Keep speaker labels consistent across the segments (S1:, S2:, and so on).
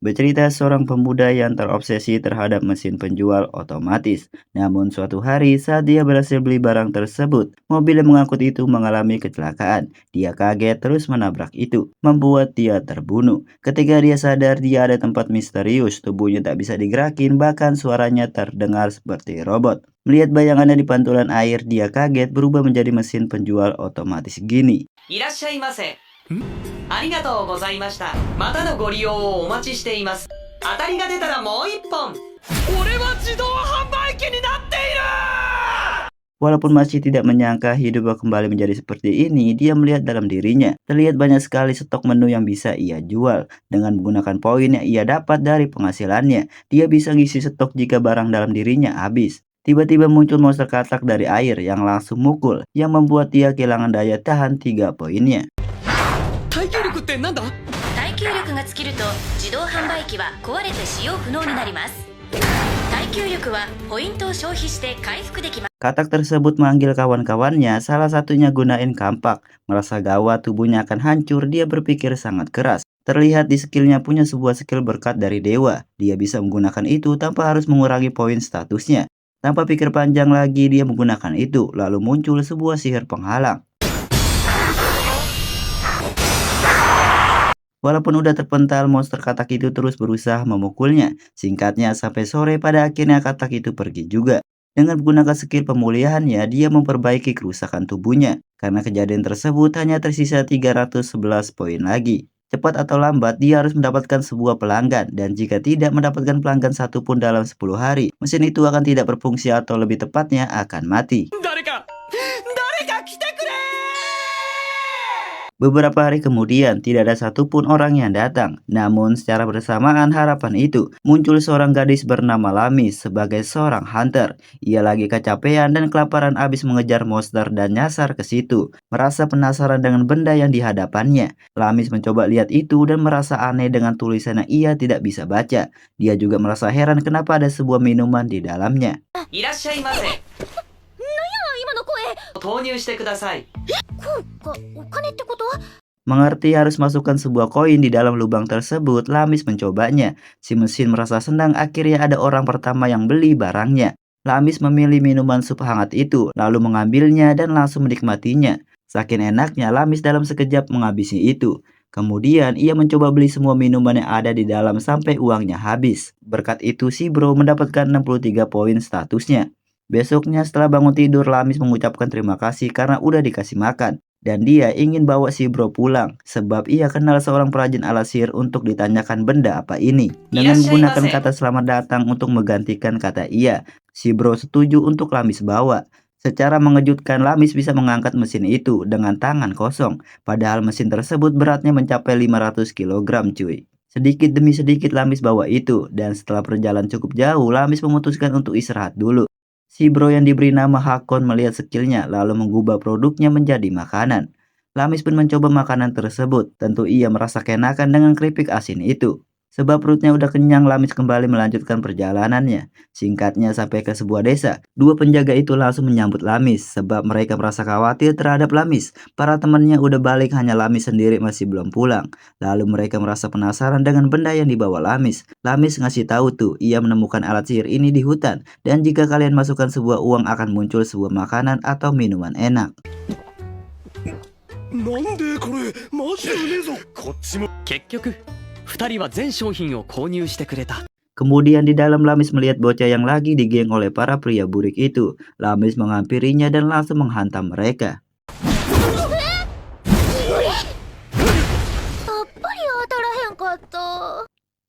S1: Bercerita seorang pemuda yang terobsesi terhadap mesin penjual otomatis. Namun suatu hari saat dia berhasil beli barang tersebut, mobil yang mengangkut itu mengalami kecelakaan. Dia kaget terus menabrak itu, membuat dia terbunuh. Ketika dia sadar dia ada tempat misterius, tubuhnya tak bisa digerakin, bahkan suaranya terdengar seperti robot. Melihat bayangannya di pantulan air, dia kaget berubah menjadi mesin penjual otomatis gini.
S2: いらっしゃいませ。ありがとうございました。またのご利用をお待ちしています。当たりが出たらもう一本。俺は自動販売機になっている。
S1: Walaupun masih tidak menyangka hidup kembali menjadi seperti ini, dia melihat dalam dirinya. Terlihat banyak sekali stok menu yang bisa ia jual. Dengan menggunakan poin yang ia dapat dari penghasilannya, dia bisa ngisi stok jika barang dalam dirinya habis. Tiba-tiba muncul monster katak dari air yang langsung mukul, yang membuat dia kehilangan daya tahan 3 poinnya.
S2: 耐久力ってなんだ？
S3: 耐久力が尽きると自動販売機は壊れて使用不能になります。耐久力はポイントを消費して回復できます。
S1: Katak tersebut memanggil kawan-kawannya, salah satunya gunain kampak. Merasa gawat tubuhnya akan hancur, dia berpikir sangat keras. Terlihat di skillnya punya sebuah skill berkat dari dewa. Dia bisa menggunakan itu tanpa harus mengurangi poin statusnya. Tanpa pikir panjang lagi, dia menggunakan itu, lalu muncul sebuah sihir penghalang. Walaupun udah terpental, monster katak itu terus berusaha memukulnya. Singkatnya, sampai sore pada akhirnya katak itu pergi juga. Dengan menggunakan skill pemulihannya, dia memperbaiki kerusakan tubuhnya. Karena kejadian tersebut hanya tersisa 311 poin lagi. Cepat atau lambat, dia harus mendapatkan sebuah pelanggan. Dan jika tidak mendapatkan pelanggan satupun dalam 10 hari, mesin itu akan tidak berfungsi atau lebih tepatnya akan mati.
S2: 誰か来てくれ。
S1: Beberapa hari kemudian, tidak ada satupun orang yang datang. Namun, secara bersamaan harapan itu, muncul seorang gadis bernama Lamis sebagai seorang hunter. Ia lagi kecapean dan kelaparan abis mengejar monster dan nyasar ke situ. Merasa penasaran dengan benda yang dihadapannya. Lamis mencoba lihat itu dan merasa aneh dengan tulisan yang ia tidak bisa baca. Dia juga merasa heran kenapa ada sebuah minuman di dalamnya.
S2: いらっしゃいませ。
S3: 今の声。
S2: 投入してください。
S3: お金ってこと？
S1: Mengerti harus masukkan sebuah koin di dalam lubang tersebut, Lamis mencobanya. Si mesin merasa senang akhirnya ada orang pertama yang beli barangnya. Lamis memilih minuman sup hangat itu, lalu mengambilnya dan langsung menikmatinya. Saking enaknya, Lamis dalam sekejap menghabisi itu. Kemudian ia mencoba beli semua minuman yang ada di dalam sampai uangnya habis. Berkat itu si bro mendapatkan 63 poin statusnya. Besoknya setelah bangun tidur, Lamis mengucapkan terima kasih karena udah dikasih makan. Dan dia ingin bawa si bro pulang, sebab ia kenal seorang perajin alat sihir untuk ditanyakan benda apa ini. Dengan menggunakan kata selamat datang untuk menggantikan kata iya, si bro setuju untuk Lamis bawa. Secara mengejutkan, Lamis bisa mengangkat mesin itu dengan tangan kosong, padahal mesin tersebut beratnya mencapai 500 kg cuy. Sedikit demi sedikit Lamis bawa itu, dan setelah perjalanan cukup jauh, Lamis memutuskan untuk istirahat dulu. Si bro yang diberi nama Hakon melihat skillnya lalu mengubah produknya menjadi makanan. Lamis pun mencoba makanan tersebut. Tentu ia merasa kenakan dengan keripik asin itu. Sebab perutnya udah kenyang, Lamis kembali melanjutkan perjalanannya. Singkatnya sampai ke sebuah desa. Dua penjaga itu langsung menyambut Lamis sebab mereka merasa khawatir terhadap Lamis. Para temannya udah balik, hanya Lamis sendiri masih belum pulang. Lalu mereka merasa penasaran dengan benda yang dibawa Lamis. Lamis ngasih tahu tuh, ia menemukan alat sihir ini di hutan. Dan jika kalian masukkan sebuah uang akan muncul sebuah makanan atau minuman enak.
S4: なんでこれマジでうめえぞ。こっちも。
S2: 結局2人は全商品を購入してくれた。
S1: Kemudian di dalam Lamis melihat bocah yang lagi digeng oleh para pria burik itu. Lamis menghampirinya dan langsung menghantam mereka.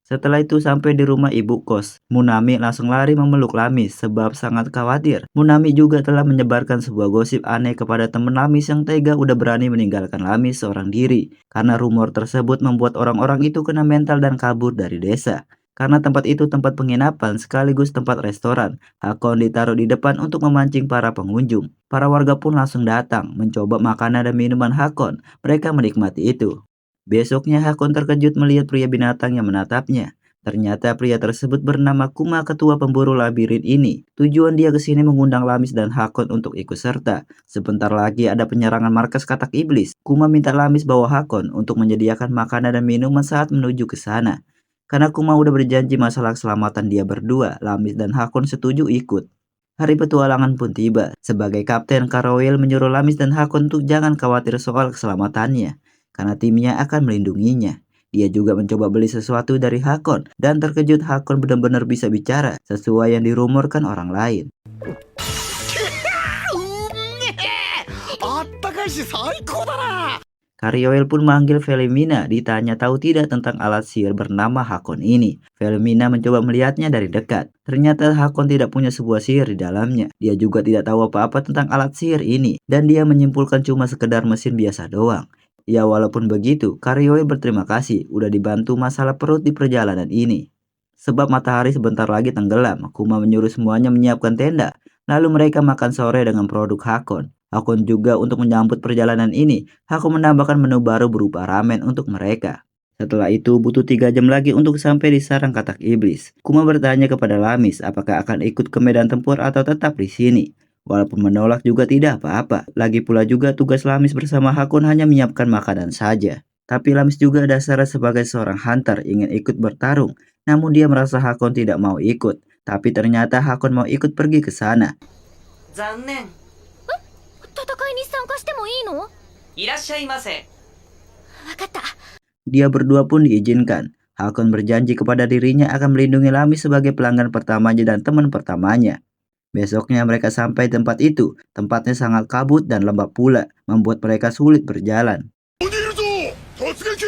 S1: Setelah itu sampai di rumah ibu kos. Munami langsung lari memeluk Lamis sebab sangat khawatir. Munami juga telah menyebarkan sebuah gosip aneh kepada teman Lamis yang tega udah berani meninggalkan Lamis seorang diri. Karena rumor tersebut membuat orang-orang itu kena mental dan kabur dari desa. Karena tempat itu tempat penginapan sekaligus tempat restoran. Hakon ditaruh di depan untuk memancing para pengunjung. Para warga pun langsung datang mencoba makanan dan minuman Hakon. Mereka menikmati itu. Besoknya Hakon terkejut melihat pria binatang yang menatapnya. Ternyata pria tersebut bernama Kuma, ketua pemburu labirin ini. Tujuan dia ke sini mengundang Lamis dan Hakon untuk ikut serta. Sebentar lagi ada penyerangan markas katak iblis. Kuma minta Lamis bawa Hakon untuk menyediakan makanan dan minuman saat menuju ke sana. Karena Kuma udah berjanji masalah keselamatan dia berdua, Lamis dan Hakon setuju ikut. Hari petualangan pun tiba. Sebagai kapten, Karoel menyuruh Lamis dan Hakon untuk jangan khawatir soal keselamatannya, karena timnya akan melindunginya. Dia juga mencoba beli sesuatu dari Hakon, dan terkejut Hakon benar-benar bisa bicara, sesuai yang dirumorkan orang lain.
S4: あったかいし最高だな。
S1: Karyoel pun manggil Velemina, ditanya tahu tidak tentang alat sihir bernama Hakon ini. Velemina mencoba melihatnya dari dekat. Ternyata Hakon tidak punya sebuah sihir di dalamnya. Dia juga tidak tahu apa-apa tentang alat sihir ini, dan dia menyimpulkan cuma sekedar mesin biasa doang. Ya walaupun begitu, Karyoel berterima kasih udah dibantu masalah perut di perjalanan ini. Sebab matahari sebentar lagi tenggelam, Kuma menyuruh semuanya menyiapkan tenda. Lalu mereka makan sore dengan produk Hakon. Hakon juga untuk menyambut perjalanan ini, Hakon menambahkan menu baru berupa ramen untuk mereka. Setelah itu butuh 3 jam lagi untuk sampai di sarang katak iblis. Kuma bertanya kepada Lamis apakah akan ikut ke medan tempur atau tetap di sini. Walaupun menolak juga tidak apa-apa. Lagi pula juga tugas Lamis bersama Hakon hanya menyiapkan makanan saja. Tapi Lamis juga dasarnya sebagai seorang hunter ingin ikut bertarung. Namun dia merasa Hakon tidak mau ikut. Tapi ternyata Hakon mau ikut pergi ke sana.
S2: 残念。
S3: 戦いに参加してもいいの？
S2: いらっしゃいませ。
S3: わかった。
S1: Dia berdua pun diizinkan. Hakon berjanji kepada dirinya akan melindungi Lamis sebagai pelanggan pertamanya dan teman pertamanya. Besoknya mereka sampai tempat itu. Tempatnya sangat kabut dan lembab pula, membuat mereka sulit berjalan.
S4: 逃げるぞ突撃。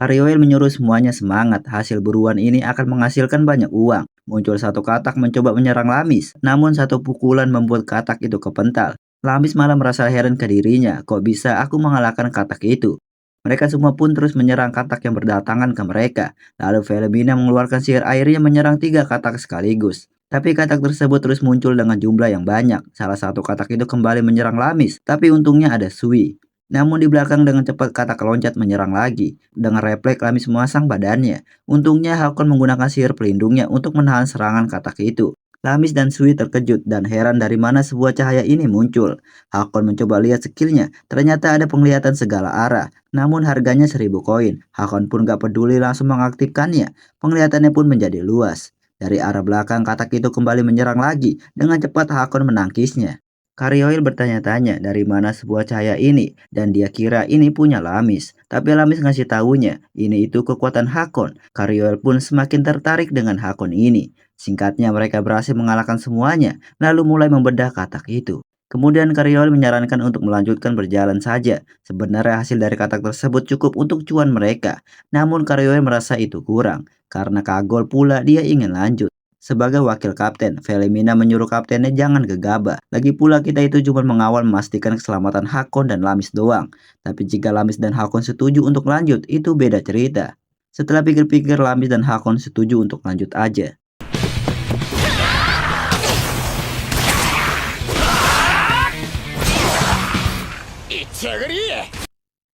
S1: Karyoel menyuruh semuanya semangat, hasil buruan ini akan menghasilkan banyak uang. Muncul satu katak mencoba menyerang Lamis, namun satu pukulan membuat katak itu kepental. Lamis malah merasa heran ke dirinya, kok bisa aku mengalahkan katak itu. Mereka semua pun terus menyerang katak yang berdatangan ke mereka. Lalu Velemina mengeluarkan sihir airnya menyerang 3 katak sekaligus. Tapi katak tersebut terus muncul dengan jumlah yang banyak. Salah satu katak itu kembali menyerang Lamis, tapi untungnya ada Sui. Namun di belakang dengan cepat katak loncat menyerang lagi. Dengan refleks Lamis memasang badannya. Untungnya Hakon menggunakan sihir pelindungnya untuk menahan serangan katak itu. Lamis dan Sui terkejut dan heran dari mana sebuah cahaya ini muncul. Hakon mencoba lihat skillnya, ternyata ada penglihatan segala arah. Namun harganya 1000 koin. Hakon pun gak peduli langsung mengaktifkannya. Penglihatannya pun menjadi luas. Dari arah belakang katak itu kembali menyerang lagi. Dengan cepat Hakon menangkisnya. Karyoel bertanya-tanya dari mana sebuah cahaya ini, dan dia kira ini punya Lamis. Tapi Lamis ngasih tahunya, ini itu kekuatan Hakon. Karyoel pun semakin tertarik dengan Hakon ini. Singkatnya mereka berhasil mengalahkan semuanya, lalu mulai membedah katak itu. Kemudian Karyoel menyarankan untuk melanjutkan berjalan saja. Sebenarnya hasil dari katak tersebut cukup untuk cuan mereka. Namun Karyoel merasa itu kurang, karena kagol pula dia ingin lanjut. Sebagai wakil kapten, Velemina menyuruh kaptennya jangan gegabah. Lagi pula kita itu cuma mengawal memastikan keselamatan Hakon dan Lamis doang. Tapi jika Lamis dan Hakon setuju untuk lanjut, itu beda cerita. Setelah pikir-pikir, Lamis dan Hakon setuju untuk lanjut aja.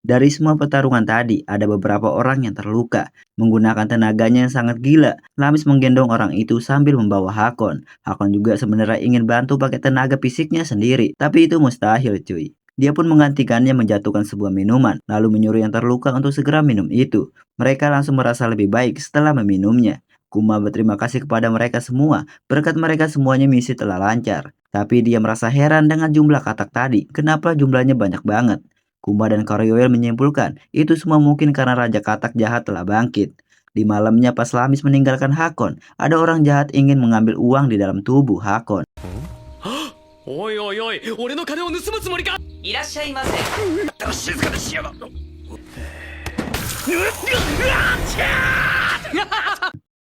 S1: Dari semua pertarungan tadi, ada beberapa orang yang terluka. Menggunakan tenaganya yang sangat gila, Lamis menggendong orang itu sambil membawa Hakon. Hakon juga sebenarnya ingin bantu pakai tenaga fisiknya sendiri, tapi itu mustahil cuy. Dia pun menggantikannya menjatuhkan sebuah minuman, lalu menyuruh yang terluka untuk segera minum itu. Mereka langsung merasa lebih baik setelah meminumnya. Kuma berterima kasih kepada mereka semua, berkat mereka semuanya misi telah lancar. Tapi dia merasa heran dengan jumlah katak tadi, kenapa jumlahnya banyak banget. Kuma dan Karyoel menyimpulkan itu semua mungkin karena Raja Katak jahat telah bangkit. Di malamnya pas Lamis meninggalkan Hakon, ada orang jahat ingin mengambil uang di dalam tubuh Hakon.
S4: おいおいおい俺の金を盗むつもりか。
S2: いらっしゃいませ。
S4: 静かにしやがる。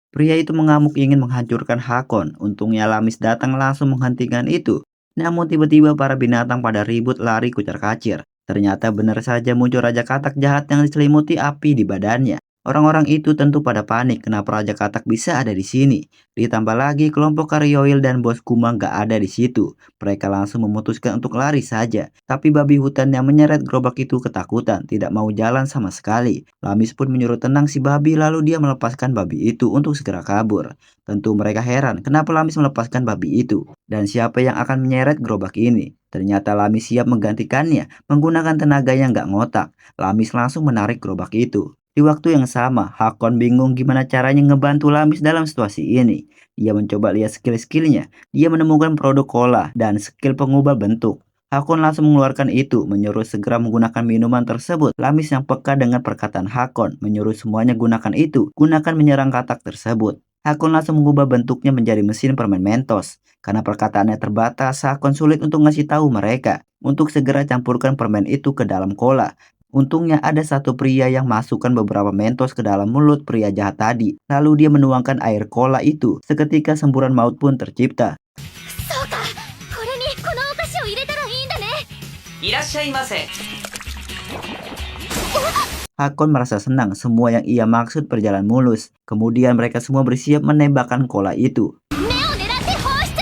S1: Pria itu mengamuk ingin menghancurkan Hakon. Untungnya Lamis datang langsung menghentikan itu. Namun tiba-tiba para binatang pada ribut lari kucar-kacir. Ternyata benar saja muncul Raja Katak jahat yang diselimuti api di badannya. Orang-orang itu tentu pada panik kenapa Raja Katak bisa ada di sini. Ditambah lagi kelompok Karyoil dan Bos Kuma nggak ada di situ. Mereka langsung memutuskan untuk lari saja. Tapi babi hutan yang menyeret gerobak itu ketakutan, tidak mau jalan sama sekali. Lamis pun menyuruh tenang si babi lalu dia melepaskan babi itu untuk segera kabur. Tentu mereka heran kenapa Lamis melepaskan babi itu. Dan siapa yang akan menyeret gerobak ini. Ternyata Lamis siap menggantikannya menggunakan tenaga yang nggak ngotak. Lamis langsung menarik gerobak itu. Di waktu yang sama, Hakon bingung gimana caranya ngebantu Lamis dalam situasi ini. Dia mencoba lihat skill-skillnya. Dia menemukan produk cola dan skill pengubah bentuk. Hakon langsung mengeluarkan itu, menyuruh segera menggunakan minuman tersebut. Lamis yang peka dengan perkataan Hakon, menyuruh semuanya gunakan itu, gunakan menyerang katak tersebut. Hakon langsung mengubah bentuknya menjadi mesin permen Mentos. Karena perkataannya terbatas, Hakon sulit untuk ngasih tahu mereka untuk segera campurkan permen itu ke dalam cola. Untungnya ada satu pria yang masukkan beberapa Mentos ke dalam mulut pria jahat tadi. Lalu dia menuangkan air cola itu. Seketika semburan maut pun tercipta.
S3: そうか、これにこのお菓子を入れたらいいんだね。
S2: いらっしゃいませ。
S1: Hakon merasa senang semua yang ia maksud berjalan mulus. Kemudian mereka semua bersiap menembakkan cola itu.
S3: 目を狙って放出。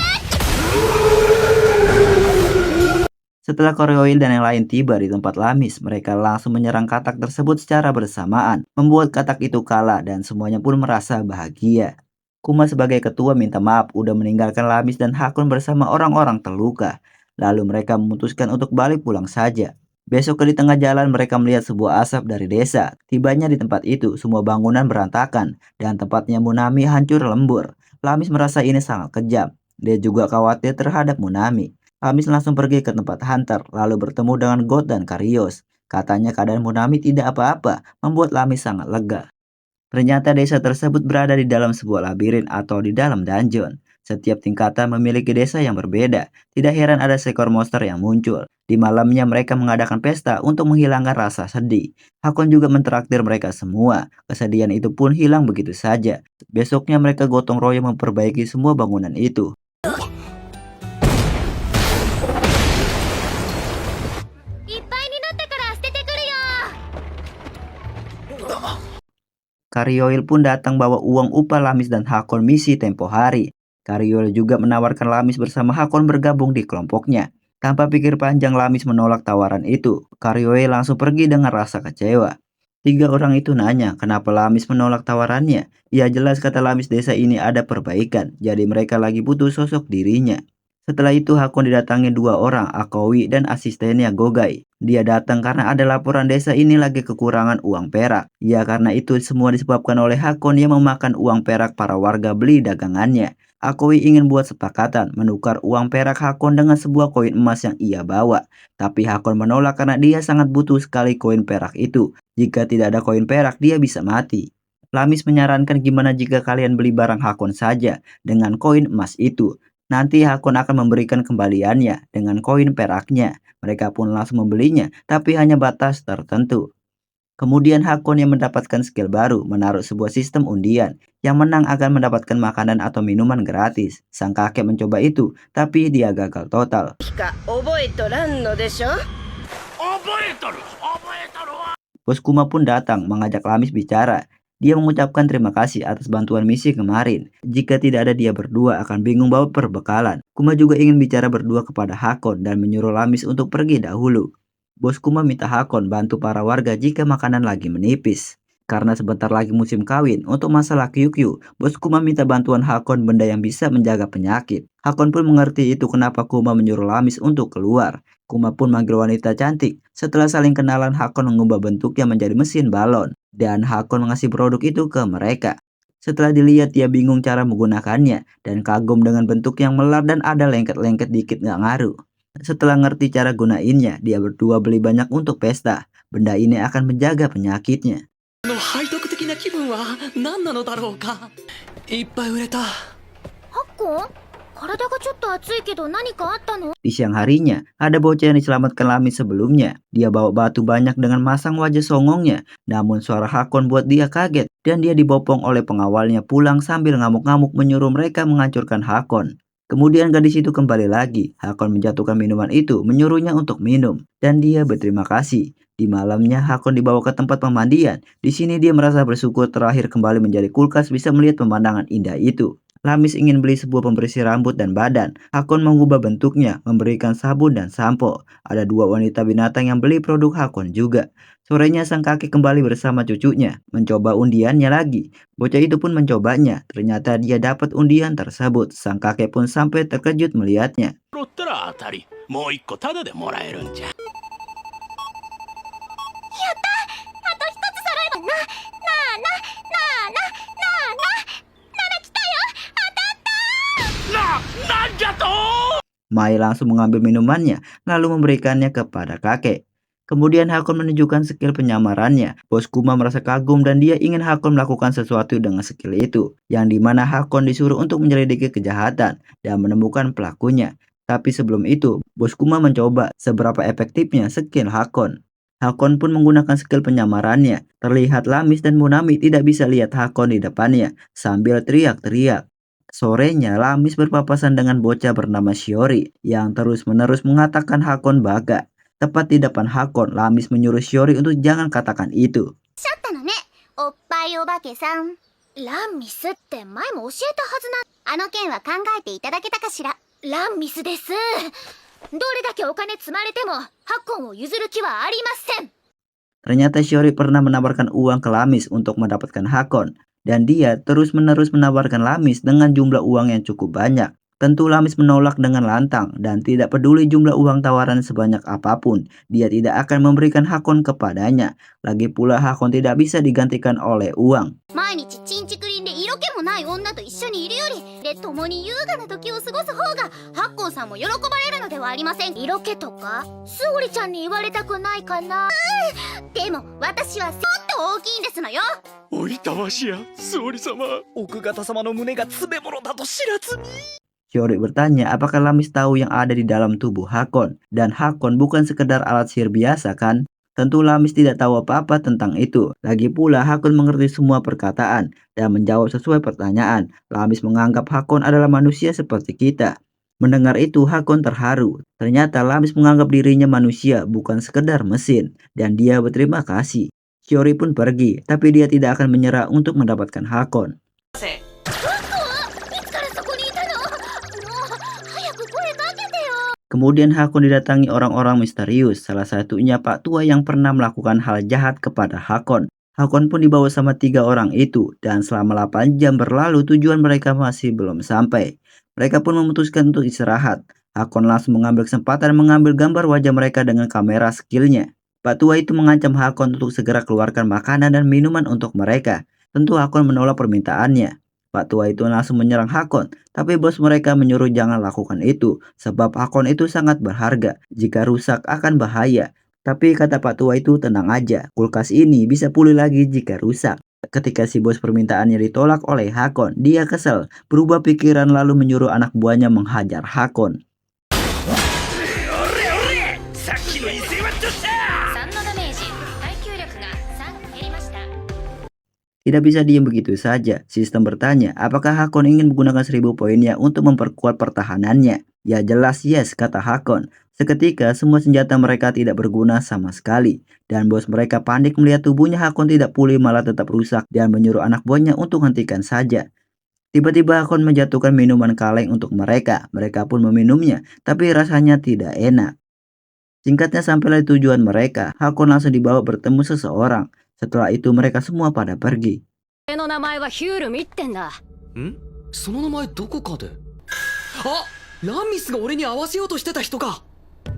S1: Setelah Karyoil dan yang lain tiba di tempat Lamis, mereka langsung menyerang katak tersebut secara bersamaan, membuat katak itu kalah dan semuanya pun merasa bahagia. Kuma sebagai ketua minta maaf udah meninggalkan Lamis dan Hakon bersama orang-orang terluka. Lalu mereka memutuskan untuk balik pulang saja. Besok di tengah jalan mereka melihat sebuah asap dari desa. Tibanya di tempat itu, semua bangunan berantakan dan tempatnya Munami hancur lembur. Lamis merasa ini sangat kejam. Dia juga khawatir terhadap Munami. Lamis langsung pergi ke tempat Hunter, lalu bertemu dengan God dan Karios. Katanya keadaan Munami tidak apa-apa, membuat Lamis sangat lega. Ternyata desa tersebut berada di dalam sebuah labirin atau di dalam dungeon. Setiap tingkatan memiliki desa yang berbeda. Tidak heran ada seekor monster yang muncul. Di malamnya mereka mengadakan pesta untuk menghilangkan rasa sedih. Hakon juga mentraktir mereka semua. Kesedihan itu pun hilang begitu saja. Besoknya mereka gotong royong memperbaiki semua bangunan itu. Karyoil pun datang bawa uang upah Lamis dan Hakon misi tempo hari. Karyoil juga menawarkan Lamis bersama Hakon bergabung di kelompoknya. Tanpa pikir panjang Lamis menolak tawaran itu. Karyoil langsung pergi dengan rasa kecewa. 3 orang itu nanya kenapa Lamis menolak tawarannya. Ya jelas kata Lamis desa ini ada perbaikan, jadi mereka lagi butuh sosok dirinya. Setelah itu Hakon didatangi 2 orang, Akowi dan asistennya Gogai. Dia datang karena ada laporan desa ini lagi kekurangan uang perak. Ya karena itu semua disebabkan oleh Hakon yang memakan uang perak para warga beli dagangannya. Akowi ingin buat sepakatan menukar uang perak Hakon dengan sebuah koin emas yang ia bawa. Tapi Hakon menolak karena dia sangat butuh sekali koin perak itu. Jika tidak ada koin perak dia bisa mati. Lamis menyarankan gimana jika kalian beli barang Hakon saja dengan koin emas itu. Nanti Hakon akan memberikan kembaliannya dengan koin peraknya. Mereka pun langsung membelinya, tapi hanya batas tertentu. Kemudian Hakon yang mendapatkan skill baru menaruh sebuah sistem undian. Yang menang akan mendapatkan makanan atau minuman gratis. Sang kakek mencoba itu, tapi dia gagal total. Bos Kuma pun datang mengajak Lamis bicara. Dia mengucapkan terima kasih atas bantuan misi kemarin. Jika tidak ada dia berdua akan bingung bawa perbekalan. Kuma juga ingin bicara berdua kepada Hakon dan menyuruh Lamis untuk pergi dahulu. Bos Kuma minta Hakon bantu para warga jika makanan lagi menipis. Karena sebentar lagi musim kawin, untuk masalah Kyukyu, Bos Kuma minta bantuan Hakon benda yang bisa menjaga penyakit. Hakon pun mengerti itu kenapa Kuma menyuruh Lamis untuk keluar. Kuma pun manggil wanita cantik. Setelah saling kenalan, Hakon mengubah bentuknya menjadi mesin balon. Dan Hakon mengasih produk itu ke mereka. Setelah dilihat dia bingung cara menggunakannya. Dan kagum dengan bentuk yang melar dan ada lengket-lengket dikit gak ngaruh. Setelah ngerti cara gunainnya, dia berdua beli banyak untuk pesta. Benda ini akan menjaga penyakitnya.
S2: の背徳的な気分は何なのだろうか。いっぱい売れた。
S3: ハッコン、体がちょっと熱いけど何かあったの？
S1: Di siang harinya, ada bocah yang diselamatkan Lamis sebelumnya. Dia bawa batu banyak dengan masang wajah songongnya. Namun suara Hakon buat dia kaget. Dan dia dibopong oleh pengawalnya pulang sambil ngamuk-ngamuk menyuruh mereka menghancurkan Hakon. Kemudian gadis itu kembali lagi. Hakon menjatuhkan minuman itu, menyuruhnya untuk minum. Dan dia berterima kasih. Di malamnya, Hakon dibawa ke tempat pemandian. Di sini dia merasa bersyukur terakhir kembali menjadi kulkas bisa melihat pemandangan indah itu. Lamis ingin beli sebuah pembersih rambut dan badan. Hakon mengubah bentuknya, memberikan sabun dan sampo. Ada dua wanita binatang yang beli produk Hakon juga. Sorenya sang kakek kembali bersama cucunya, mencoba undiannya lagi. Bocah itu pun mencobanya. Ternyata dia dapat undian tersebut. Sang kakek pun sampai terkejut melihatnya.
S4: ろったら当たりもう一個タダでもらえるんじゃ。なんじゃと。
S1: Mai langsung mengambil minumannya, lalu memberikannya kepada kakek. Kemudian Hakon menunjukkan skill penyamarannya. Bos Kuma merasa kagum dan dia ingin Hakon melakukan sesuatu dengan skill itu, yang dimana Hakon disuruh untuk menyelidiki kejahatan dan menemukan pelakunya. Tapi sebelum itu, Bos Kuma mencoba seberapa efektifnya skill Hakon. Hakon pun menggunakan skill penyamarannya. Terlihat Lamis dan Munami tidak bisa lihat Hakon di depannya sambil teriak-teriak. Sorenya, Lamis berpapasan dengan bocah bernama Shiori yang terus-menerus mengatakan Hakon baga. Tepat di depan Hakon, Lamis menyuruh Shiori untuk jangan katakan itu.
S5: ったのね、おっぱいお化けさん。ランミスって前も教えたはずな。あの件は考えていただけたかしら。ランミスです。どれだけお金積まれてもハコンを譲る気はありません。
S1: Ternyata Shiori pernah menawarkan uang ke Lamis untuk mendapatkan Hakon. Dan dia terus-menerus menawarkan Lamis dengan jumlah uang yang cukup banyak. Tentu Lamis menolak dengan lantang dan tidak peduli jumlah uang tawaran sebanyak apapun. Dia tidak akan memberikan Hakon kepadanya. Lagi pula Hakon tidak bisa digantikan oleh uang.
S5: 毎日チンチクリンで色気もない女と一緒にいるよりで共に優雅な時を過ごす方がハッコンさんも喜ばれるのではありません。色気とかスオリちゃんに言われたくないかな。でも私はもっと大きいんですのよ。
S4: おいたわしや、スオリ様。奥方様の胸が詰め物だと知らずに。
S1: Shiori bertanya apakah Lamis tahu yang ada di dalam tubuh Hakon. Dan Hakon bukan sekedar alat sihir biasa kan? Tentu Lamis tidak tahu apa-apa tentang itu. Lagi pula Hakon mengerti semua perkataan dan menjawab sesuai pertanyaan. Lamis menganggap Hakon adalah manusia seperti kita. Mendengar itu Hakon terharu. Ternyata Lamis menganggap dirinya manusia bukan sekedar mesin. Dan dia berterima kasih. Shiori pun pergi, tapi dia tidak akan menyerah untuk mendapatkan Hakon.
S2: せ
S5: いつからそこにいたの。もう早く声かけてよ。
S1: Kemudian Hakon didatangi orang-orang misterius, salah satunya Pak Tua yang pernah melakukan hal jahat kepada Hakon. Hakon pun dibawa sama 3 orang itu, dan selama 8 jam berlalu tujuan mereka masih belum sampai. Mereka pun memutuskan untuk istirahat. Hakon langsung mengambil kesempatan mengambil gambar wajah mereka dengan kamera skillnya. Pak Tua itu mengancam Hakon untuk segera keluarkan makanan dan minuman untuk mereka. Tentu Hakon menolak permintaannya. Pak Tua itu langsung menyerang Hakon, tapi bos mereka menyuruh jangan lakukan itu, sebab Hakon itu sangat berharga. Jika rusak akan bahaya. Tapi kata Pak Tua itu tenang aja, kulkas ini bisa pulih lagi jika rusak. Ketika si bos permintaannya ditolak oleh Hakon, dia kesel, berubah pikiran lalu menyuruh anak buahnya menghajar Hakon.
S4: さっきの威勢はどうした。
S3: 3のダメージ、耐久力が3減りました。
S1: Tidak bisa diam begitu saja. Sistem bertanya, apakah Hakon ingin menggunakan 1000 poinnya untuk memperkuat pertahanannya? Ya jelas yes, kata Hakon. Seketika semua senjata mereka tidak berguna sama sekali. Dan bos mereka panik melihat tubuhnya Hakon tidak pulih malah tetap rusak dan menyuruh anak buahnya untuk hentikan saja. Tiba-tiba Hakon menjatuhkan minuman kaleng untuk mereka. Mereka pun meminumnya, tapi rasanya tidak enak. Singkatnya sampailah tujuan mereka. Hakon langsung dibawa bertemu seseorang. Setelah itu mereka semua pada pergi.
S5: 俺の名前はヒュールミってんだ。
S2: んその名前どこかであランミスが俺に合わせようとしてた人か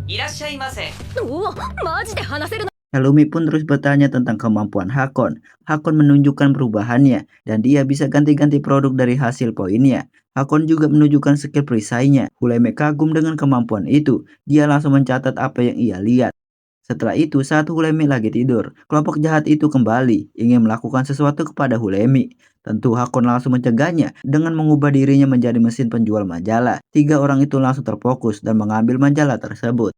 S2: いらっしゃいませ
S5: おお、マジで話せるの。
S1: Helumi pun terus bertanya tentang kemampuan Hakon. Hakon menunjukkan perubahannya dan dia bisa ganti-ganti produk dari hasil poinnya. Hakon juga menunjukkan skill perisainya. Huleme kagum dengan kemampuan itu. Dia langsung mencatat apa yang ia lihat. Setelah itu saat Hulemi lagi tidur, kelompok jahat itu kembali ingin melakukan sesuatu kepada Hulemi. Tentu Hakon langsung mencegahnya dengan mengubah dirinya menjadi mesin penjual majalah. 3 orang itu langsung terfokus dan mengambil majalah tersebut.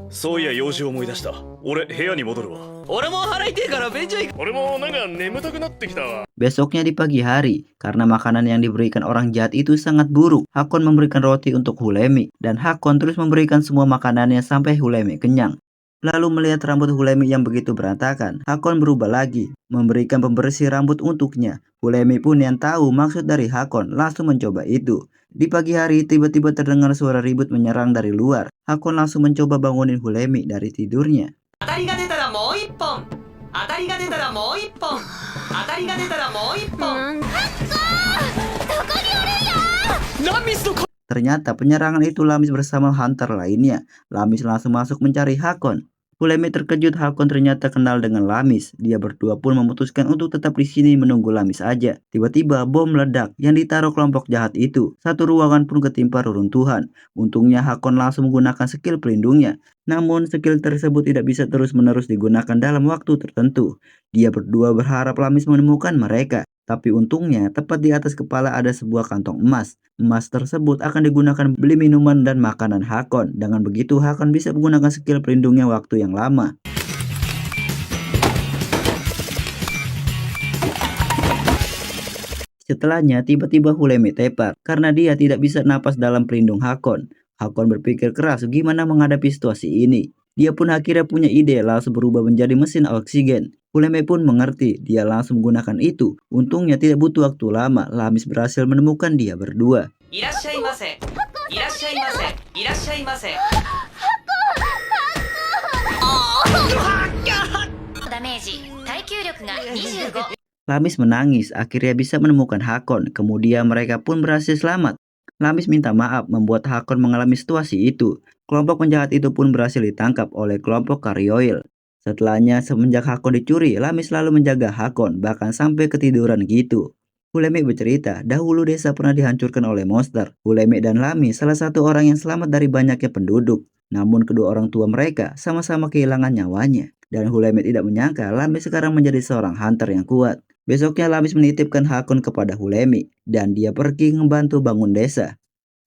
S4: そういや用事を思い出した。俺部屋に戻るわ。
S2: 俺も腹痛いから便所行く
S4: 俺もなんか眠たくなってきたわ。
S1: Besoknya di pagi hari, karena makanan yang diberikan orang jahat itu sangat buruk, Hakon memberikan roti untuk Hulemi dan Hakon terus memberikan semua makanannya sampai Hulemi kenyang. Lalu melihat rambut Hulemi yang begitu berantakan, Hakon berubah lagi, memberikan pembersih rambut untuknya. Hulemi pun yang tahu maksud dari Hakon langsung mencoba itu. Di pagi hari tiba-tiba terdengar suara ribut menyerang dari luar. Hakon langsung mencoba bangunin Hulemi dari tidurnya.
S2: 当たりが出たらもう一本当たりが出たらもう一本当たりが出たらもう一本
S1: Ternyata penyerangan itu Lamis bersama hunter lainnya. Lamis langsung masuk mencari Hakon. Hulemi terkejut Hakon ternyata kenal dengan Lamis. Dia berdua pun memutuskan untuk tetap di sini menunggu Lamis aja. Tiba-tiba bom meledak yang ditaruh kelompok jahat itu. Satu ruangan pun ketimpa reruntuhan. Untungnya Hakon langsung menggunakan skill pelindungnya. Namun skill tersebut tidak bisa terus-menerus digunakan dalam waktu tertentu. Dia berdua berharap Lamis menemukan mereka. Tapi untungnya tepat di atas kepala ada sebuah kantong emas. Emas tersebut akan digunakan beli minuman dan makanan Hakon. Dengan begitu Hakon bisa menggunakan skill pelindungnya waktu yang lama. Setelahnya tiba-tiba Hulemi tepar karena dia tidak bisa napas dalam pelindung Hakon. Hakon berpikir keras gimana menghadapi situasi ini. Dia pun akhirnya punya ide langsung berubah menjadi mesin oksigen. Hulemi pun mengerti, dia langsung menggunakan itu. Untungnya tidak butuh waktu lama, Lamis berhasil menemukan dia berdua.
S2: いらっしゃいませいらっしゃいませいらっしゃいませ
S3: ダメージ耐久力が25
S1: Lamis menangis, akhirnya bisa menemukan Hakon. Kemudian mereka pun berhasil selamat. Lamis minta maaf membuat Hakon mengalami situasi itu. Kelompok penjahat itu pun berhasil ditangkap oleh kelompok Karyoil. Setelahnya semenjak Hakon dicuri, Lamis selalu menjaga Hakon, bahkan sampai ketiduran gitu. Hulemi bercerita, dahulu desa pernah dihancurkan oleh monster. Hulemi dan Lamis salah satu orang yang selamat dari banyaknya penduduk. Namun kedua orang tua mereka sama-sama kehilangan nyawanya. Dan Hulemi tidak menyangka Lamis sekarang menjadi seorang hunter yang kuat. Besoknya Lamis menitipkan Hakon kepada Hulemi, dan dia pergi membantu bangun desa.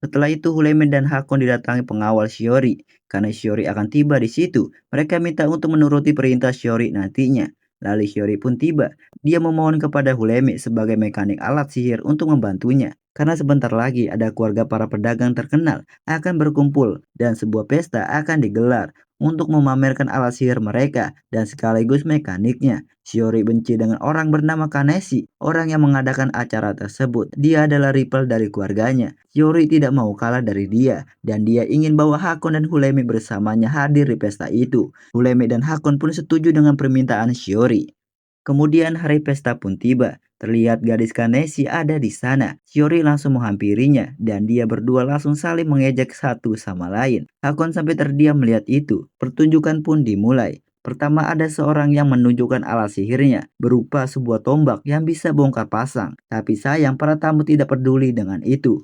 S1: Setelah itu Hulemi dan Hakon didatangi pengawal Shiori. Karena Shiori akan tiba di situ, mereka minta untuk menuruti perintah Shiori nantinya. Lalu Shiori pun tiba. Dia memohon kepada Hulemi sebagai mekanik alat sihir untuk membantunya. Karena sebentar lagi ada keluarga para pedagang terkenal akan berkumpul dan sebuah pesta akan digelar untuk memamerkan alat sihir mereka dan sekaligus mekaniknya. Shiori benci dengan orang bernama Kanesi, orang yang mengadakan acara tersebut. Dia adalah rival dari keluarganya. Shiori tidak mau kalah dari dia dan dia ingin bawa Hakon dan Hulemi bersamanya hadir di pesta itu. Hulemi dan Hakon pun setuju dengan permintaan Shiori. Kemudian hari pesta pun tiba. Terlihat gadis Kanesi ada di sana. Shiori langsung menghampirinya dan dia berdua langsung saling mengejek satu sama lain. Hakon sampai terdiam melihat itu. Pertunjukan pun dimulai. Pertama ada seorang yang menunjukkan alat sihirnya berupa sebuah tombak yang bisa bongkar pasang. Tapi sayang para tamu tidak peduli dengan itu.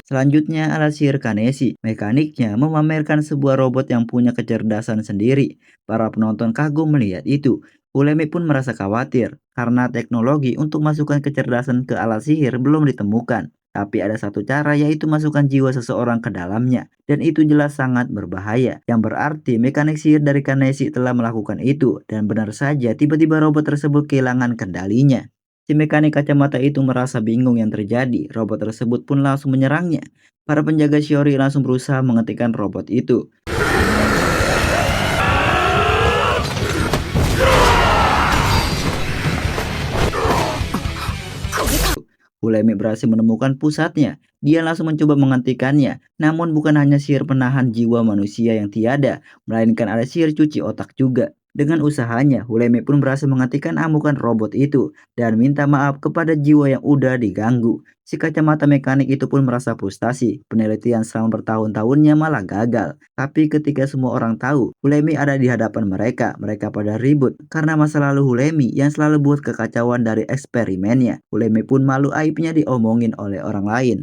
S1: Selanjutnya alat sihir Kanesi. Mekaniknya memamerkan sebuah robot yang punya kecerdasan sendiri. Para penonton kagum melihat itu. Hulemi pun merasa khawatir karena teknologi untuk masukkan kecerdasan ke alat sihir belum ditemukan. Tapi ada satu cara yaitu masukkan jiwa seseorang ke dalamnya. Dan itu jelas sangat berbahaya. Yang berarti mekanik sihir dari Kanesi telah melakukan itu. Dan benar saja tiba-tiba robot tersebut kehilangan kendalinya. Si mekanik kacamata itu merasa bingung yang terjadi. Robot tersebut pun langsung menyerangnya. Para penjaga Shiori langsung berusaha menghentikan robot itu. Hulemi berhasil menemukan pusatnya. Dia langsung mencoba menghentikannya. Namun bukan hanya sihir penahan jiwa manusia yang tiada, melainkan ada sihir cuci otak juga. Dengan usahanya, Hulemi pun berhasil menghentikan amukan robot itu dan minta maaf kepada jiwa yang udah diganggu. Si kacamata mekanik itu pun merasa frustasi. Penelitian selama bertahun-tahunnya malah gagal. Tapi ketika semua orang tahu Hulemi ada di hadapan mereka, mereka pada ribut karena masa lalu Hulemi yang selalu buat kekacauan dari eksperimennya. Hulemi pun malu aibnya diomongin oleh orang lain.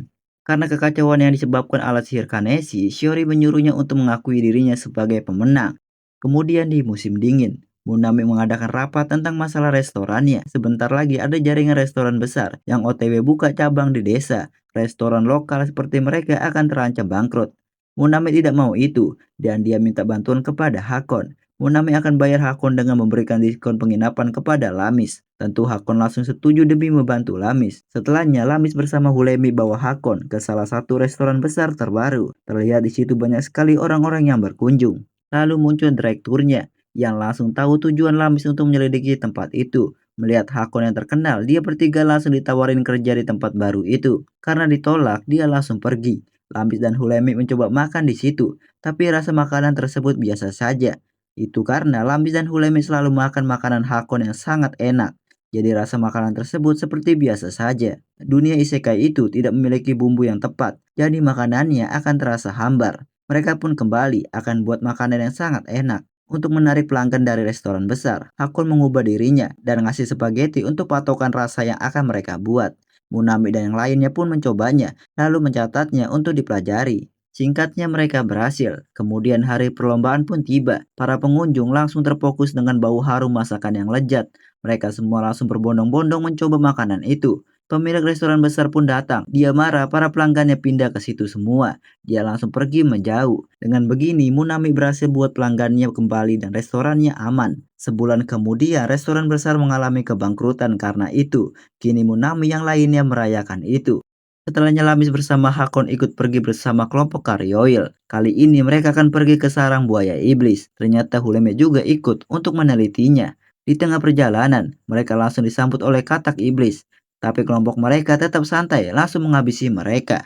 S1: Karena kekacauan yang disebabkan alat sihir Kanesi, Shiori menyuruhnya untuk mengakui dirinya sebagai pemenang. Kemudian di musim dingin, Munami mengadakan rapat tentang masalah restorannya. Sebentar lagi ada jaringan restoran besar yang OTW buka cabang di desa. Restoran lokal seperti mereka akan terancam bangkrut. Munami tidak mau itu dan dia minta bantuan kepada Hakon. Munami akan bayar Hakon dengan memberikan diskon penginapan kepada Lamis. Tentu Hakon langsung setuju demi membantu Lamis. Setelahnya Lamis bersama Hulemi bawa Hakon ke salah satu restoran besar terbaru. Terlihat di situ banyak sekali orang-orang yang berkunjung. Lalu muncul direkturnya yang langsung tahu tujuan Lamis untuk menyelidiki tempat itu. Melihat Hakon yang terkenal, dia bertiga langsung ditawarin kerja di tempat baru itu. Karena ditolak, dia langsung pergi. Lamis dan Hulemi mencoba makan di situ, tapi rasa makanan tersebut biasa saja. Itu karena Lamis dan Hulemi selalu makan makanan Hakon yang sangat enak. Jadi rasa makanan tersebut seperti biasa saja. Dunia isekai itu tidak memiliki bumbu yang tepat, jadi makanannya akan terasa hambar. Mereka pun kembali akan buat makanan yang sangat enak. Untuk menarik pelanggan dari restoran besar, Hakon mengubah dirinya dan ngasih spaghetti untuk patokan rasa yang akan mereka buat. Munami dan yang lainnya pun mencobanya, lalu mencatatnya untuk dipelajari. Singkatnya mereka berhasil. Kemudian hari perlombaan pun tiba. Para pengunjung langsung terfokus dengan bau harum masakan yang lezat. Mereka semua langsung berbondong-bondong mencoba makanan itu. Pemilik restoran besar pun datang. Dia marah para pelanggannya pindah ke situ semua. Dia langsung pergi menjauh. Dengan begini, Munami berhasil buat pelanggannya kembali dan restorannya aman. Sebulan kemudian, restoran besar mengalami kebangkrutan karena itu. Kini Munami yang lainnya merayakan itu. Setelahnya Lamis bersama Hakon ikut pergi bersama kelompok Karyoil. Kali ini mereka akan pergi ke sarang buaya iblis. Ternyata Huleme juga ikut untuk menelitinya. Di tengah perjalanan, mereka langsung disambut oleh katak iblis. Tapi kelompok mereka tetap santai, langsung menghabisi mereka.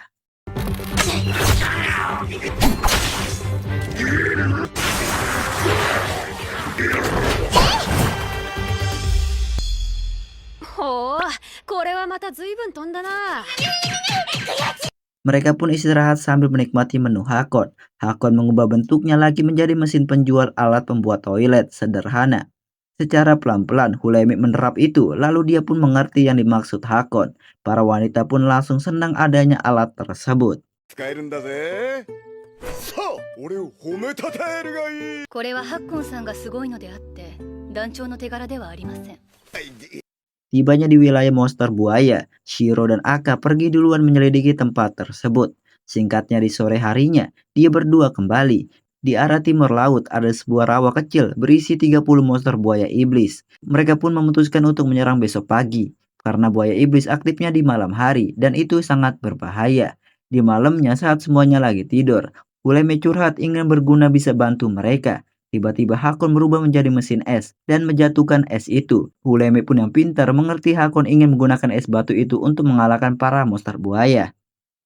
S1: Mereka pun istirahat sambil menikmati menu Hakon. Hakon mengubah bentuknya lagi menjadi mesin penjual alat pembuat toilet sederhana. Secara pelan-pelan Hulemi menerap itu, lalu dia pun mengerti yang dimaksud Hakon. Para wanita pun langsung senang adanya alat tersebut.
S3: これはハッコンさんがすごいのであって団長の手柄ではありません。
S1: Tibanya di wilayah monster buaya, Shiro dan Aka pergi duluan menyelidiki tempat tersebut. Singkatnya di sore harinya, dia berdua kembali. Di arah timur laut ada sebuah rawa kecil berisi 30 monster buaya iblis. Mereka pun memutuskan untuk menyerang besok pagi. Karena buaya iblis aktifnya di malam hari dan itu sangat berbahaya. Di malamnya saat semuanya lagi tidur, Huleme curhat ingin berguna bisa bantu mereka. Tiba-tiba Hakon berubah menjadi mesin es dan menjatuhkan es itu. Huleme pun yang pintar mengerti Hakon ingin menggunakan es batu itu untuk mengalahkan para monster buaya.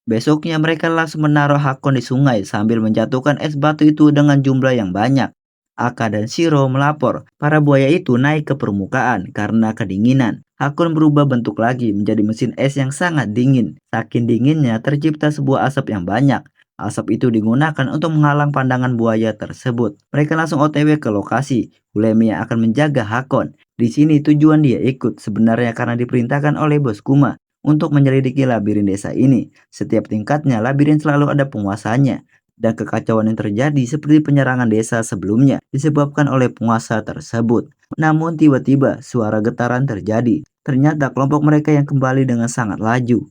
S1: Besoknya mereka langsung menaruh Hakon di sungai sambil menjatuhkan es batu itu dengan jumlah yang banyak. Aka dan Shiro melapor, para buaya itu naik ke permukaan karena kedinginan. Hakon berubah bentuk lagi menjadi mesin es yang sangat dingin. Saking dinginnya tercipta sebuah asap yang banyak. Asap itu digunakan untuk menghalang pandangan buaya tersebut. Mereka langsung OTW ke lokasi. Hulemi yang akan menjaga Hakon. Di sini tujuan dia ikut sebenarnya karena diperintahkan oleh Bos Kuma untuk menyelidiki labirin desa ini. Setiap tingkatnya labirin selalu ada penguasanya. Dan kekacauan yang terjadi seperti penyerangan desa sebelumnya disebabkan oleh penguasa tersebut. Namun tiba-tiba suara getaran terjadi. Ternyata kelompok mereka yang kembali dengan sangat laju.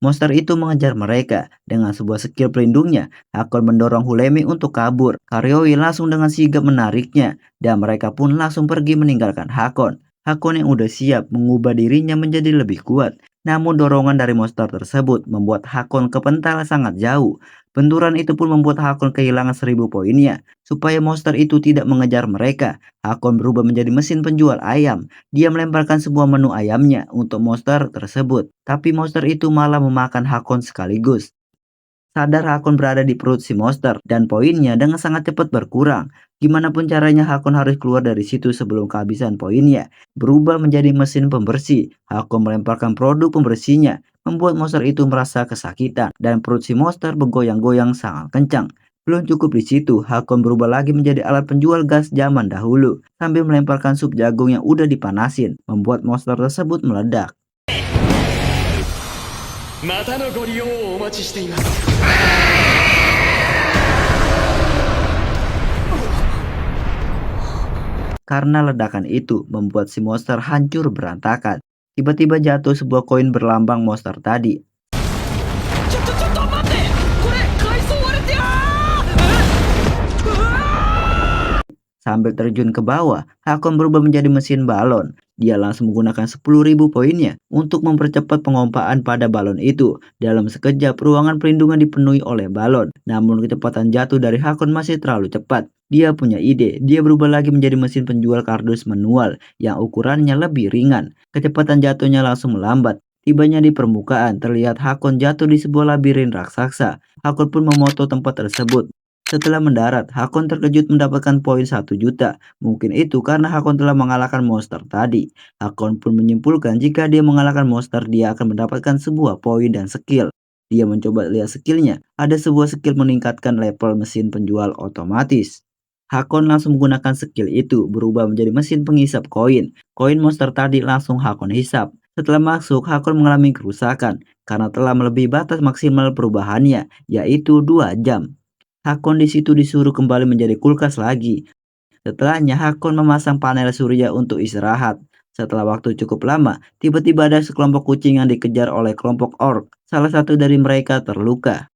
S1: Monster itu mengejar mereka. Dengan sebuah skill pelindungnya, Hakon mendorong Hulemi untuk kabur. Karyoil langsung dengan sigap menariknya, dan mereka pun langsung pergi meninggalkan Hakon. Hakon yang udah siap mengubah dirinya menjadi lebih kuat. Namun dorongan dari monster tersebut membuat Hakon kepental sangat jauh. Benturan itu pun membuat Hakon kehilangan 1000 poinnya. Supaya monster itu tidak mengejar mereka, Hakon berubah menjadi mesin penjual ayam. Dia melemparkan sebuah menu ayamnya untuk monster tersebut. Tapi monster itu malah memakan Hakon sekaligus. Sadar Hakon berada di perut si monster dan poinnya dengan sangat cepat berkurang. Gimana pun caranya Hakon harus keluar dari situ sebelum kehabisan poinnya. Berubah menjadi mesin pembersih, Hakon melemparkan produk pembersihnya, membuat monster itu merasa kesakitan dan perut si monster bergoyang-goyang sangat kencang. Belum cukup di situ, Hakon berubah lagi menjadi alat penjual gas zaman dahulu sambil melemparkan sup jagung yang udah dipanasin, membuat monster tersebut meledak.
S4: またのご利用をお待ちしています。
S1: Karena ledakan itu membuat si monster hancur berantakan. Tiba-tiba jatuh sebuah koin berlambang monster tadi.
S2: ちょっと待って、これ海藻割れて
S1: Sambil terjun ke bawah, Hakon berubah menjadi mesin balon. Dia langsung menggunakan 10.000 poinnya untuk mempercepat pengompaan pada balon itu. Dalam sekejap, ruangan perlindungan dipenuhi oleh balon. Namun kecepatan jatuh dari Hakon masih terlalu cepat. Dia punya ide, dia berubah lagi menjadi mesin penjual kardus manual yang ukurannya lebih ringan. Kecepatan jatuhnya langsung melambat. Tibanya di permukaan, terlihat Hakon jatuh di sebuah labirin raksasa. Hakon pun memoto tempat tersebut. Setelah mendarat, Hakon terkejut mendapatkan poin 1 juta. Mungkin itu karena Hakon telah mengalahkan monster tadi. Hakon pun menyimpulkan jika dia mengalahkan monster, dia akan mendapatkan sebuah poin dan skill. Dia mencoba lihat skillnya. Ada sebuah skill meningkatkan level mesin penjual otomatis. Hakon langsung menggunakan skill itu, berubah menjadi mesin penghisap koin. Koin monster tadi langsung Hakon hisap. Setelah masuk, Hakon mengalami kerusakan karena telah melebihi batas maksimal perubahannya, yaitu 2 jam. Hakon di situ disuruh kembali menjadi kulkas lagi. Setelahnya Hakon memasang panel surya untuk istirahat. Setelah waktu cukup lama, tiba-tiba ada sekelompok kucing yang dikejar oleh kelompok orc. Salah satu dari mereka terluka.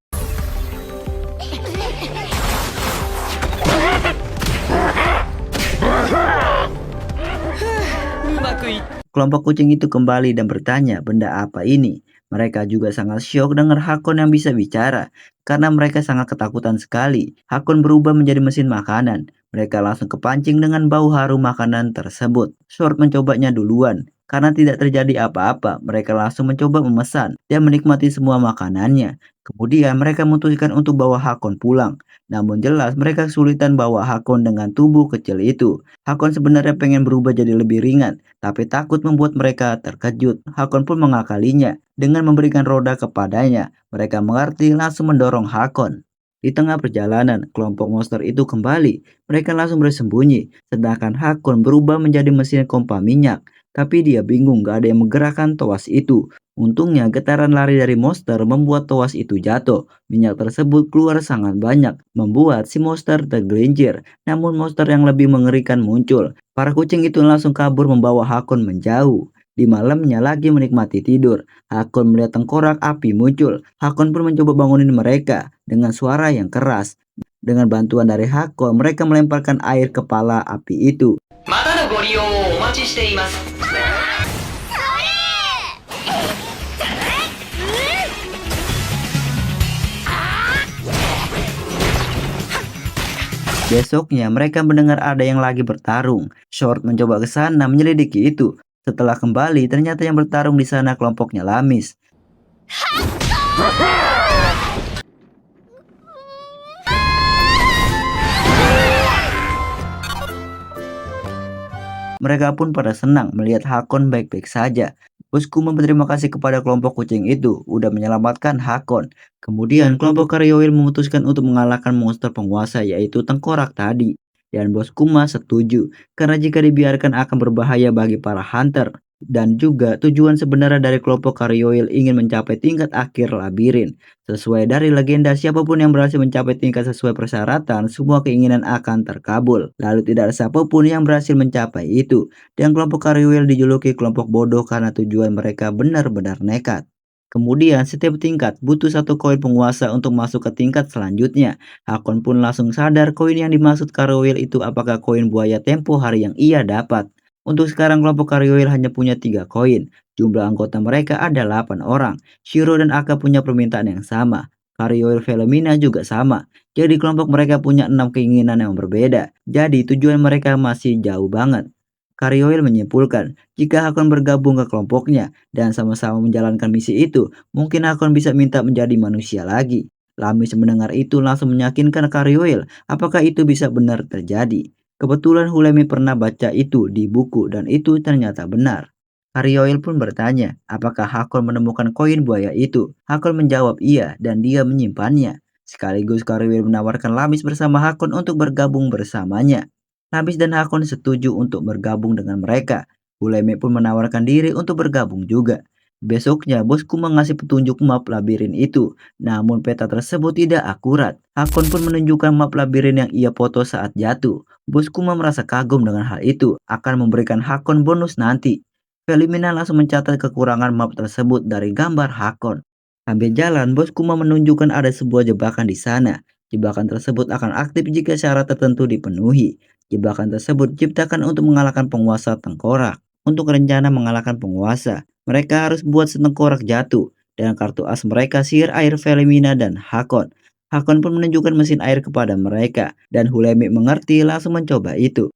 S1: Kelompok kucing itu kembali dan bertanya, benda apa ini? Mereka juga sangat syok dengar Hakon yang bisa bicara, karena mereka sangat ketakutan sekali. Hakon berubah menjadi mesin makanan. Mereka langsung kepancing dengan bau harum makanan tersebut. Sword mencobanya duluan. Karena tidak terjadi apa-apa, mereka langsung mencoba memesan dan menikmati semua makanannya. Kemudian mereka memutuskan untuk bawa Hakon pulang. Namun jelas mereka kesulitan bawa Hakon dengan tubuh kecil itu. Hakon sebenarnya pengen berubah jadi lebih ringan, tapi takut membuat mereka terkejut. Hakon pun mengakalinya dengan memberikan roda kepadanya. Mereka mengerti langsung mendorong Hakon. Di tengah perjalanan, kelompok monster itu kembali. Mereka langsung bersembunyi, sedangkan Hakon berubah menjadi mesin pompa minyak. Tapi dia bingung gak ada yang menggerakkan toas itu. Untungnya getaran lari dari monster membuat toas itu jatuh. Minyak tersebut keluar sangat banyak, membuat si monster tergelincir. Namun monster yang lebih mengerikan muncul. Para kucing itu langsung kabur membawa Hakon menjauh. Di malamnya lagi menikmati tidur, Hakon melihat tengkorak api muncul. Hakon pun mencoba bangunin mereka dengan suara yang keras. Dengan bantuan dari Hakon, mereka melemparkan air kepala api itu.
S2: またのご利用をお待ちしています。
S1: Besoknya mereka mendengar ada yang lagi bertarung. Sword mencoba ke sana menyelidiki itu. Setelah kembali, ternyata yang bertarung di sana kelompoknya Lamis. Mereka pun pada senang melihat Hakon baik-baik saja. Bos Kuma berterima kasih kepada kelompok kucing itu udah menyelamatkan Hakon. Kemudian kelompok Karyoil memutuskan untuk mengalahkan monster penguasa yaitu tengkorak tadi. Dan Bos Kuma setuju karena jika dibiarkan akan berbahaya bagi para hunter. Dan juga tujuan sebenarnya dari kelompok Karyoil ingin mencapai tingkat akhir labirin. Sesuai dari legenda, siapapun yang berhasil mencapai tingkat sesuai persyaratan, semua keinginan akan terkabul. Lalu tidak ada siapapun yang berhasil mencapai itu. Dan kelompok Karyoil dijuluki kelompok bodoh karena tujuan mereka benar-benar nekat. Kemudian setiap tingkat butuh 1 koin penguasa untuk masuk ke tingkat selanjutnya. Hakon pun langsung sadar koin yang dimaksud Karyoil itu apakah koin buaya tempo hari yang ia dapat. Untuk sekarang kelompok Karyoil hanya punya 3 koin. Jumlah anggota mereka ada 8 orang. Shiro dan Aka punya permintaan yang sama. Karyoil Velomina juga sama. Jadi kelompok mereka punya 6 keinginan yang berbeda. Jadi tujuan mereka masih jauh banget. Karyoil menyimpulkan, jika Hakon bergabung ke kelompoknya dan sama-sama menjalankan misi itu, mungkin Hakon bisa minta menjadi manusia lagi. Lamis mendengar itu langsung meyakinkan Karyoil, apakah itu bisa benar terjadi. Kebetulan Hulemi pernah baca itu di buku dan itu ternyata benar. Karyoil pun bertanya, apakah Hakon menemukan koin buaya itu? Hakon menjawab iya dan dia menyimpannya. Sekaligus Karyoil menawarkan Lamis bersama Hakon untuk bergabung bersamanya. Lamis dan Hakon setuju untuk bergabung dengan mereka. Hulemi pun menawarkan diri untuk bergabung juga. Besoknya bosku mengasih petunjuk map labirin itu, namun peta tersebut tidak akurat. Hakon pun menunjukkan map labirin yang ia foto saat jatuh. Bos Kuma merasa kagum dengan hal itu, akan memberikan Hakon bonus nanti. Velomina langsung mencatat kekurangan map tersebut dari gambar Hakon. Sambil jalan, Bos Kuma menunjukkan ada sebuah jebakan di sana. Jebakan tersebut akan aktif jika syarat tertentu dipenuhi. Jebakan tersebut diciptakan untuk mengalahkan penguasa tengkorak. Untuk rencana mengalahkan penguasa, mereka harus buat setengkorak jatuh. Dan kartu as mereka sihir air Felimina dan Hakon. Hakon pun menunjukkan mesin air kepada mereka. Dan Hulemi mengerti langsung mencoba itu.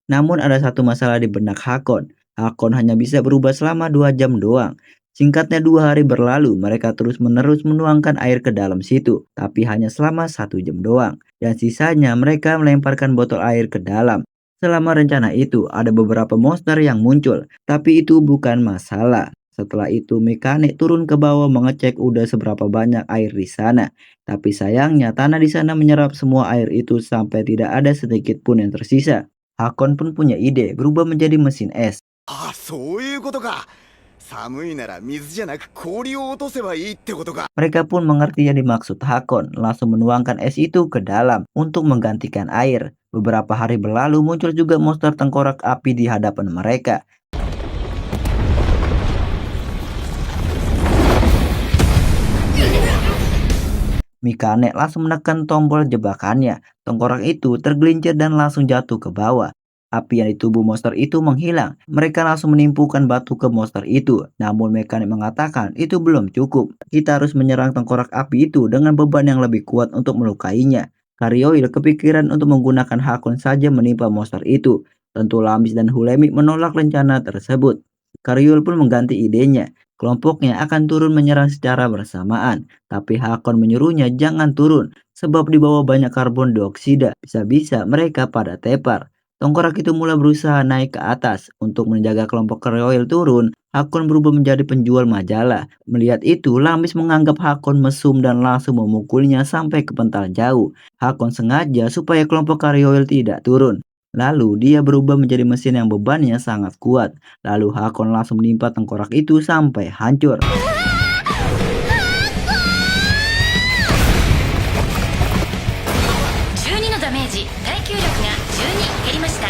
S1: Namun ada satu masalah di benak Hakon. Hakon hanya bisa berubah selama 2 jam doang. Singkatnya 2 hari berlalu, mereka terus-menerus menuangkan air ke dalam situ, tapi hanya selama 1 jam doang. Dan sisanya mereka melemparkan botol air ke dalam. Selama rencana itu, ada beberapa monster yang muncul, tapi itu bukan masalah. Setelah itu, mekanik turun ke bawah mengecek udah seberapa banyak air di sana. Tapi sayangnya tanah di sana menyerap semua air itu sampai tidak ada sedikit pun yang tersisa. Hakon pun punya ide, berubah menjadi mesin es.
S4: ああ、そういうことか。寒いなら水じゃなく氷を落とせばいいってことか。
S1: Mereka pun mengerti yang dimaksud Hakon, langsung menuangkan es itu ke dalam untuk menggantikan air. Beberapa hari berlalu muncul juga monster tengkorak api di hadapan mereka. Mikane langsung menekan tombol jebakannya. Tengkorak itu tergelincir dan langsung jatuh ke bawah. Api yang di tubuh monster itu menghilang. Mereka langsung menimpukan batu ke monster itu. Namun mekanik mengatakan itu belum cukup. Kita harus menyerang tengkorak api itu dengan beban yang lebih kuat untuk melukainya. Karyoil kepikiran untuk menggunakan Hakon saja menimpa monster itu. Tentu Lamis dan Hulemi menolak rencana tersebut. Karyoil pun mengganti idenya. Kelompoknya akan turun menyerang secara bersamaan. Tapi Hakon menyuruhnya jangan turun. Sebab di bawah banyak karbon dioksida. Bisa-bisa mereka pada tepar. Tengkorak itu mulai berusaha naik ke atas. Untuk menjaga kelompok Karyoil turun, Hakon berubah menjadi penjual majalah. Melihat itu, Lamis menganggap Hakon mesum dan langsung memukulnya sampai ke pental jauh. Hakon sengaja supaya kelompok Karyoil tidak turun. Lalu dia berubah menjadi mesin yang bebannya sangat kuat. Lalu Hakon langsung menimpa tengkorak itu sampai hancur.
S3: 12のダメージ、耐久力が12減りました。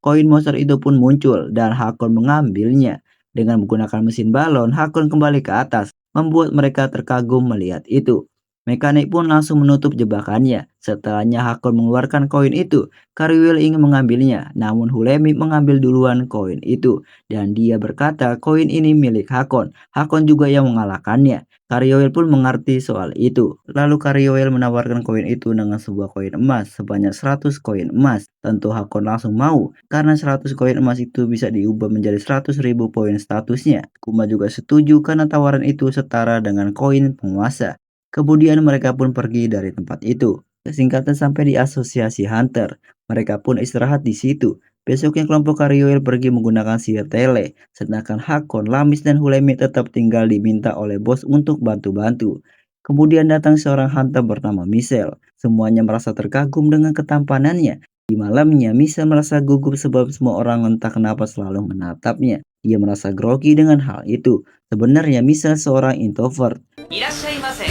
S1: Koin monster itu pun muncul dan Hakon mengambilnya. Dengan menggunakan mesin balon, Hakon kembali ke atas, membuat mereka terkagum melihat itu. Mekanik pun langsung menutup jebakannya. Setelahnya Hakon mengeluarkan koin itu. Karyoil ingin mengambilnya, namun Hulemi mengambil duluan koin itu. Dan dia berkata koin ini milik Hakon. Hakon juga yang mengalahkannya. Karyoil pun mengerti soal itu. Lalu Karyoil menawarkan koin itu dengan sebuah koin emas sebanyak 100 koin emas. Tentu Hakon langsung mau, karena 100 koin emas itu bisa diubah menjadi 100.000 poin statusnya. Kuma juga setuju karena tawaran itu setara dengan koin penguasa. Kemudian mereka pun pergi dari tempat itu. Singkatnya sampai di asosiasi Hunter. Mereka pun istirahat di situ. Besoknya kelompok Karyoil pergi menggunakan sihir tele. Sedangkan Hakon, Lamis, dan Hulemi tetap tinggal diminta oleh bos untuk bantu-bantu. Kemudian datang seorang hunter bernama Michelle. Semuanya merasa terkagum dengan ketampanannya. Di malamnya, Michelle merasa gugup sebab semua orang entah kenapa selalu menatapnya. Dia merasa grogi dengan hal itu. Sebenarnya Michelle seorang introvert.
S2: いらっしゃいませ。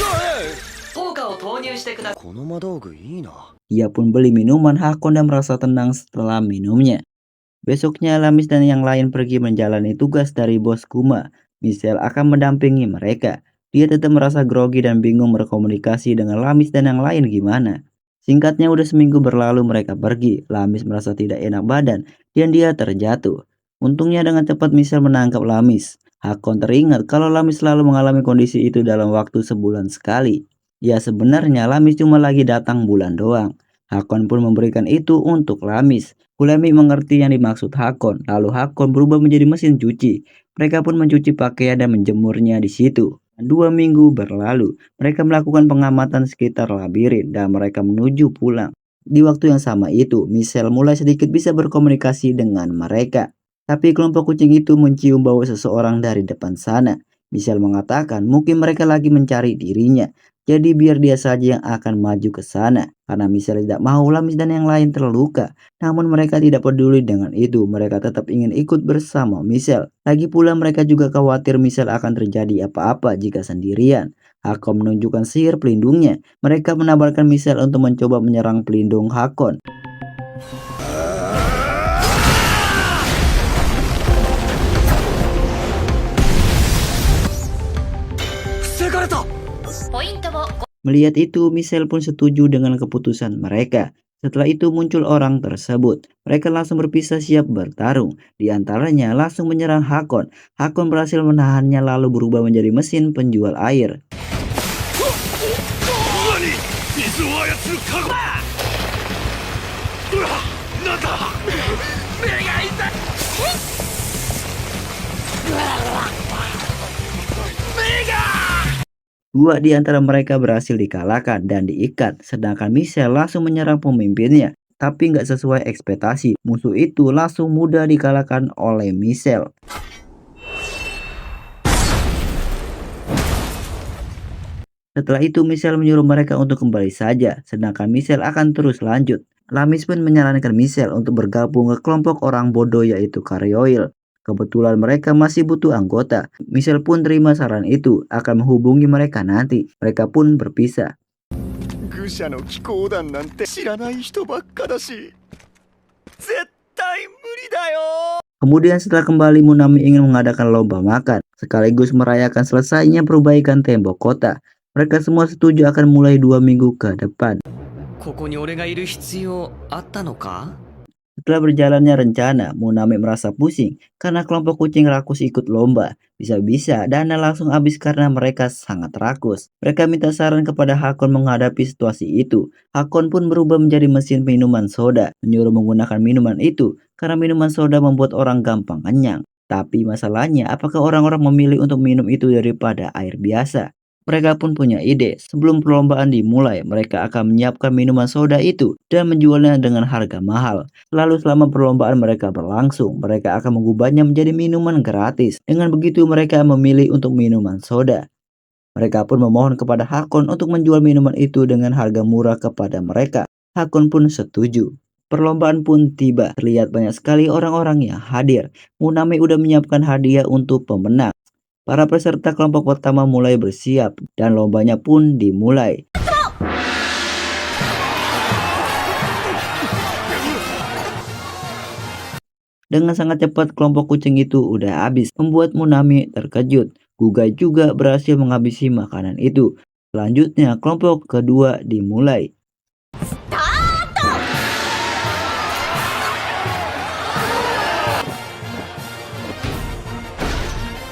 S2: 効果を投入してください。
S4: この魔道具いいな。
S1: Dia pun beli minuman Hakon dan merasa tenang setelah minumnya. Besoknya Lamis dan yang lain pergi menjalani tugas dari bos Kuma. Michelle akan mendampingi mereka. Dia tetap merasa grogi dan bingung berkomunikasi dengan Lamis dan yang lain gimana. Singkatnya udah seminggu berlalu mereka pergi. Lamis merasa tidak enak badan dan dia terjatuh. Untungnya dengan cepat Michelle menangkap Lamis. Hakon teringat kalau Lamis selalu mengalami kondisi itu dalam waktu sebulan sekali. Ya sebenarnya Lamis cuma lagi datang bulan doang. Hakon pun memberikan itu untuk Lamis. Hulemi mengerti yang dimaksud Hakon. Lalu Hakon berubah menjadi mesin cuci. Mereka pun mencuci pakaian dan menjemurnya di situ. 2 minggu berlalu. Mereka melakukan pengamatan sekitar labirin dan mereka menuju pulang. Di waktu yang sama itu, Michelle mulai sedikit bisa berkomunikasi dengan mereka. Tapi kelompok kucing itu mencium bau seseorang dari depan sana. Michelle mengatakan mungkin mereka lagi mencari dirinya. Jadi biar dia saja yang akan maju ke sana. Karena Michelle tidak mau Lamis dan yang lain terluka. Namun mereka tidak peduli dengan itu. Mereka tetap ingin ikut bersama Michelle. Lagi pula mereka juga khawatir Michelle akan terjadi apa-apa jika sendirian. Hakon menunjukkan sihir pelindungnya. Mereka menawarkan Michelle untuk mencoba menyerang pelindung Hakon. Melihat itu, Michelle pun setuju dengan keputusan mereka. Setelah itu muncul orang tersebut. Mereka langsung berpisah siap bertarung. Di antaranya langsung menyerang Hakon. Hakon berhasil menahannya lalu berubah menjadi mesin penjual air.
S4: 何水を操るカゴうわなんだ目が痛い目が
S1: Dua di antara mereka berhasil dikalahkan dan diikat, sedangkan Michelle langsung menyerang pemimpinnya. Tapi nggak sesuai ekspektasi, musuh itu langsung mudah dikalahkan oleh Michelle. Setelah itu Michelle menyuruh mereka untuk kembali saja, sedangkan Michelle akan terus lanjut. Lamis pun menyarankan Michelle untuk bergabung ke kelompok orang bodoh yaitu Karyoil. Kebetulan mereka masih butuh anggota. Michelle pun terima saran itu, akan menghubungi mereka nanti. Mereka pun berpisah.
S4: 愚者の気候団なんて知らない人ばっかだし絶対無理だよ
S1: Kemudian setelah kembali Munami ingin mengadakan lomba makan, sekaligus merayakan selesainya perbaikan tembok kota. Mereka semua setuju akan mulai 2 minggu ke depan.
S2: ここに俺がいる必要あったのか？
S1: Setelah berjalannya rencana, Munami merasa pusing karena kelompok kucing rakus ikut lomba. Bisa-bisa dana langsung habis karena mereka sangat rakus. Mereka minta saran kepada Hakon menghadapi situasi itu. Hakon pun berubah menjadi mesin minuman soda, menyuruh menggunakan minuman itu karena minuman soda membuat orang gampang kenyang. Tapi masalahnya, apakah orang-orang memilih untuk minum itu daripada air biasa? Mereka pun punya ide, sebelum perlombaan dimulai, mereka akan menyiapkan minuman soda itu dan menjualnya dengan harga mahal. Lalu selama perlombaan mereka berlangsung, mereka akan mengubahnya menjadi minuman gratis. Dengan begitu mereka memilih untuk minuman soda. Mereka pun memohon kepada Hakon untuk menjual minuman itu dengan harga murah kepada mereka. Hakon pun setuju. Perlombaan pun tiba, terlihat banyak sekali orang-orang yang hadir. Munami udah menyiapkan hadiah untuk pemenang. Para peserta kelompok pertama mulai bersiap dan lombanya pun dimulai. Dengan sangat cepat kelompok kucing itu udah habis, membuat Munami terkejut. Gugai juga berhasil menghabisi makanan itu. Selanjutnya kelompok kedua dimulai.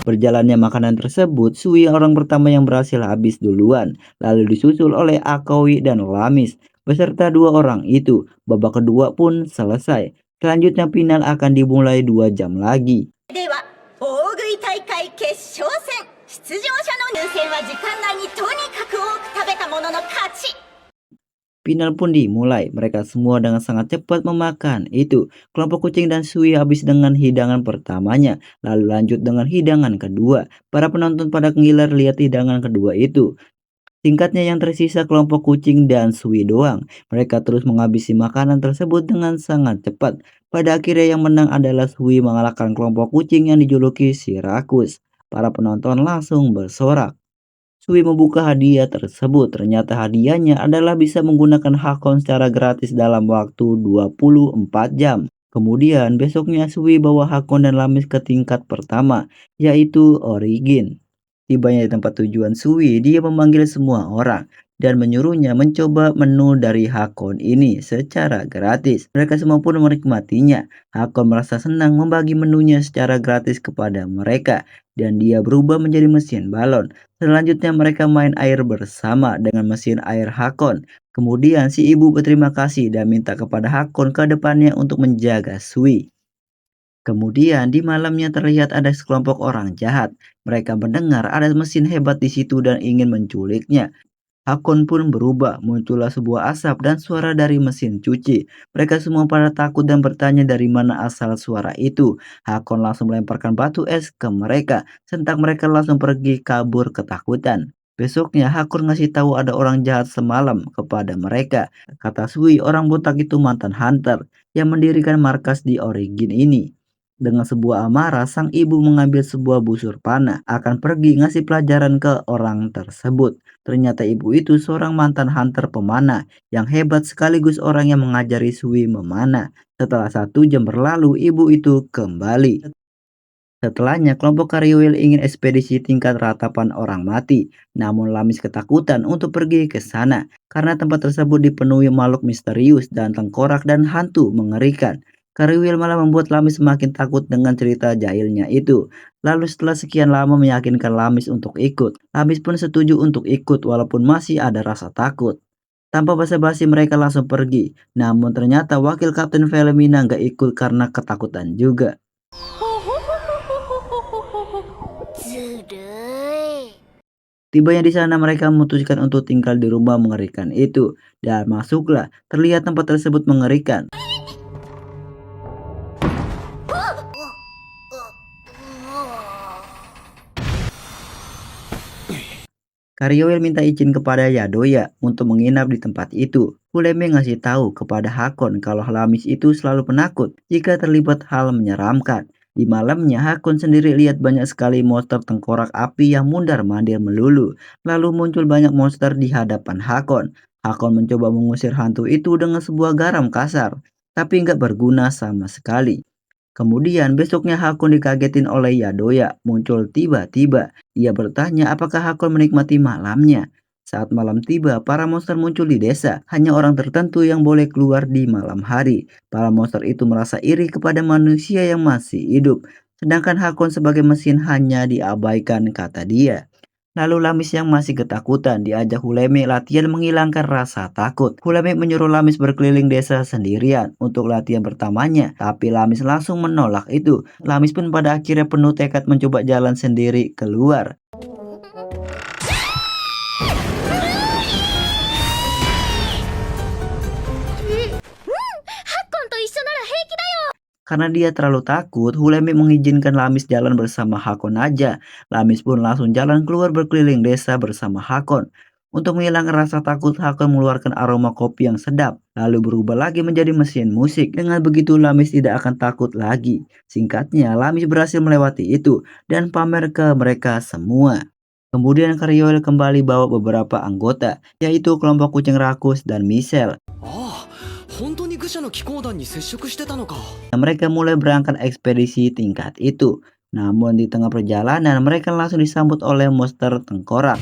S1: Berjalannya makanan tersebut, Sui orang pertama yang berhasil habis duluan, lalu disusul oleh Akowi dan Lamis. Beserta 2 orang itu, babak kedua pun selesai. Selanjutnya final akan dimulai 2 jam lagi.
S5: では大食い大会決勝戦出場者の入選は時間内にとにかく多く食べた者の勝ち
S1: Final pun dimulai, mereka semua dengan sangat cepat memakan itu. Kelompok kucing dan Sui habis dengan hidangan pertamanya, lalu lanjut dengan hidangan kedua. Para penonton pada ngiler lihat hidangan kedua itu. Singkatnya yang tersisa kelompok kucing dan Sui doang. Mereka terus menghabisi makanan tersebut dengan sangat cepat. Pada akhirnya yang menang adalah Sui mengalahkan kelompok kucing yang dijuluki si rakus. Para penonton langsung bersorak. Sui membuka hadiah tersebut. Ternyata hadiahnya adalah bisa menggunakan Hakon secara gratis dalam waktu 24 jam. Kemudian besoknya Sui bawa Hakon dan Lamis ke tingkat pertama, yaitu Origin. Tibanya di tempat tujuan Sui, dia memanggil semua orang dan menyuruhnya mencoba menu dari Hakon ini secara gratis. Mereka semua pun menikmatinya. Hakon merasa senang membagi menunya secara gratis kepada mereka dan dia berubah menjadi mesin balon. Selanjutnya mereka main air bersama dengan mesin air Hakon. Kemudian si ibu berterima kasih dan minta kepada Hakon ke depannya untuk menjaga Sui. Kemudian di malamnya terlihat ada sekelompok orang jahat. Mereka mendengar ada mesin hebat di situ dan ingin menculiknya. Hakon pun berubah, muncullah sebuah asap dan suara dari mesin cuci. Mereka semua pada takut dan bertanya dari mana asal suara itu. Hakon langsung melemparkan batu es ke mereka, sentak mereka langsung pergi kabur ketakutan. Besoknya Hakon ngasih tahu ada orang jahat semalam kepada mereka. Kata Sui, orang botak itu mantan hunter yang mendirikan markas di Origin ini. Dengan sebuah amarah, sang ibu mengambil sebuah busur panah, akan pergi ngasih pelajaran ke orang tersebut. Ternyata ibu itu seorang mantan hunter pemanah yang hebat sekaligus orang yang mengajari Sui memanah. Setelah 1 jam berlalu, ibu itu kembali. Setelahnya, kelompok Kariwil ingin ekspedisi tingkat ratapan orang mati. Namun Lamis ketakutan untuk pergi ke sana karena tempat tersebut dipenuhi makhluk misterius dan tengkorak dan hantu mengerikan. Kariwil malah membuat Lamis semakin takut dengan cerita jahilnya itu. Lalu setelah sekian lama meyakinkan Lamis untuk ikut, Lamis pun setuju untuk ikut walaupun masih ada rasa takut. Tanpa basa-basi mereka langsung pergi. Namun ternyata wakil Kapten Velomina nggak ikut karena ketakutan juga.
S5: ずるい。
S1: Tibanya di sana mereka memutuskan untuk tinggal di rumah mengerikan itu. Dan masuklah, terlihat tempat tersebut mengerikan. Kariwil minta izin kepada Yadoya untuk menginap di tempat itu. Huleme ngasih tahu kepada Hakon kalau Lamis itu selalu penakut jika terlibat hal menyeramkan. Di malamnya Hakon sendiri lihat banyak sekali monster tengkorak api yang mundar-mandir melulu. Lalu muncul banyak monster di hadapan Hakon. Hakon mencoba mengusir hantu itu dengan sebuah garam kasar, tapi nggak berguna sama sekali. Kemudian besoknya Hakon dikagetin oleh Yadoya muncul tiba-tiba. Ia bertanya apakah Hakon menikmati malamnya. Saat malam tiba, para monster muncul di desa. Hanya orang tertentu yang boleh keluar di malam hari. Para monster itu merasa iri kepada manusia yang masih hidup. Sedangkan Hakon sebagai mesin hanya diabaikan, kata dia. Lalu Lamis yang masih ketakutan diajak Huleme latihan menghilangkan rasa takut. Huleme menyuruh Lamis berkeliling desa sendirian untuk latihan pertamanya, tapi Lamis langsung menolak itu. Lamis pun pada akhirnya penuh tekad mencoba jalan sendiri keluar. Karena dia terlalu takut, Huleme mengizinkan Lamis jalan bersama Hakon aja. Lamis pun langsung jalan keluar berkeliling desa bersama Hakon. Untuk menghilangkan rasa takut, Hakon mengeluarkan aroma kopi yang sedap, lalu berubah lagi menjadi mesin musik. Dengan begitu, Lamis tidak akan takut lagi. Singkatnya, Lamis berhasil melewati itu dan pamer ke mereka semua. Kemudian Kariwil kembali bawa beberapa anggota, yaitu kelompok kucing rakus dan Michelle.
S2: ああ、本当に愚者の騎行団に接触してたのか。
S1: Mereka mulai berangkat ekspedisi tingkat itu. Namun di tengah perjalanan mereka langsung disambut oleh monster tengkorak.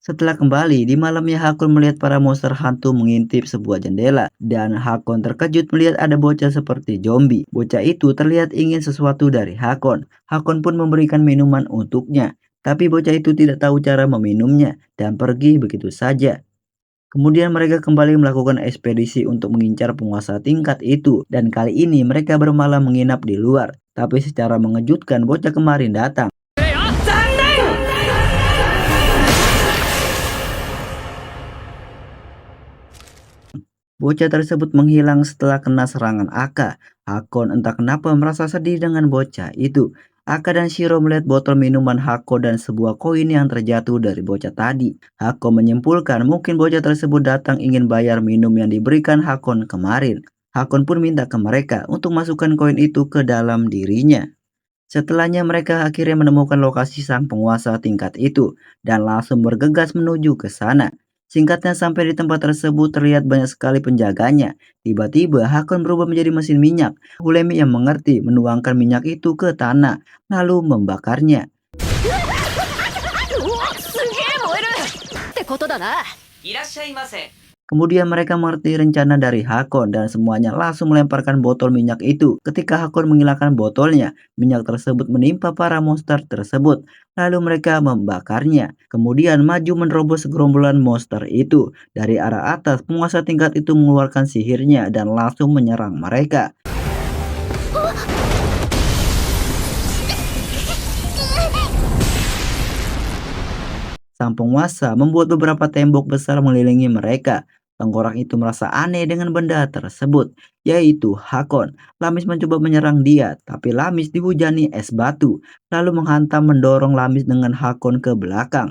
S1: Setelah kembali, di malamnya Hakon melihat para monster hantu mengintip sebuah jendela. Dan Hakon terkejut melihat ada bocah seperti zombie. Bocah itu terlihat ingin sesuatu dari Hakon. Hakon pun memberikan minuman untuknya. Tapi bocah itu tidak tahu cara meminumnya dan pergi begitu saja. Kemudian mereka kembali melakukan ekspedisi untuk mengincar penguasa tingkat itu. Dan kali ini mereka bermalam menginap di luar. Tapi secara mengejutkan bocah kemarin datang. Bocah tersebut menghilang setelah kena serangan Aka. Hakon entah kenapa merasa sedih dengan bocah itu. Aka dan Shiro melihat botol minuman Hakon dan sebuah koin yang terjatuh dari bocah tadi. Hakon menyimpulkan mungkin bocah tersebut datang ingin bayar minum yang diberikan Hakon kemarin. Hakon pun minta ke mereka untuk masukkan koin itu ke dalam dirinya. Setelahnya mereka akhirnya menemukan lokasi sang penguasa tingkat itu dan langsung bergegas menuju ke sana. Singkatnya sampai di tempat tersebut terlihat banyak sekali penjaganya. Tiba-tiba Hakon berubah menjadi mesin minyak. Huleme yang mengerti menuangkan minyak itu ke tanah lalu membakarnya.
S2: いらっしゃいませ。
S1: Kemudian mereka mengerti rencana dari Hakon dan semuanya langsung melemparkan botol minyak itu. Ketika Hakon menghilangkan botolnya, minyak tersebut menimpa para monster tersebut. Lalu mereka membakarnya. Kemudian maju menerobos segerombolan monster itu. Dari arah atas, penguasa tingkat itu mengeluarkan sihirnya dan langsung menyerang mereka. Sang penguasa membuat beberapa tembok besar mengelilingi mereka. Tengkorak itu merasa aneh dengan benda tersebut, yaitu Hakon. Lamis mencoba menyerang dia, tapi Lamis dihujani es batu, lalu menghantam mendorong Lamis dengan Hakon ke belakang.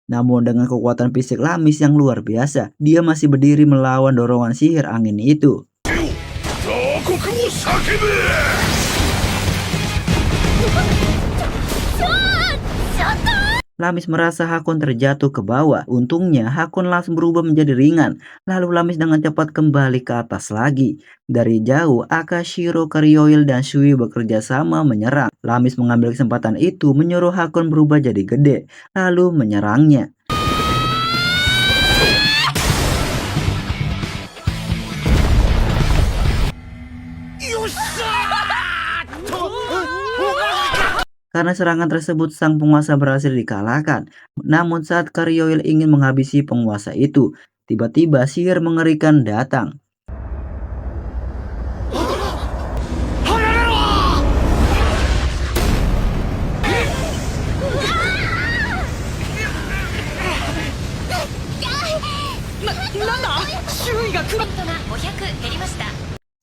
S1: Namun dengan kekuatan fisik Lamis yang luar biasa, dia masih berdiri melawan dorongan sihir angin itu. Lamis merasa Hakon terjatuh ke bawah. Untungnya Hakon langsung berubah menjadi ringan. Lalu Lamis dengan cepat kembali ke atas lagi. Dari jauh, Akashiro, Karyoil, dan Shui bekerja sama menyerang. Lamis mengambil kesempatan itu menyuruh Hakon berubah jadi gede, lalu menyerangnya. Karena serangan tersebut sang penguasa berhasil dikalahkan. Namun saat Karyoil ingin menghabisi penguasa itu, tiba-tiba sihir mengerikan datang.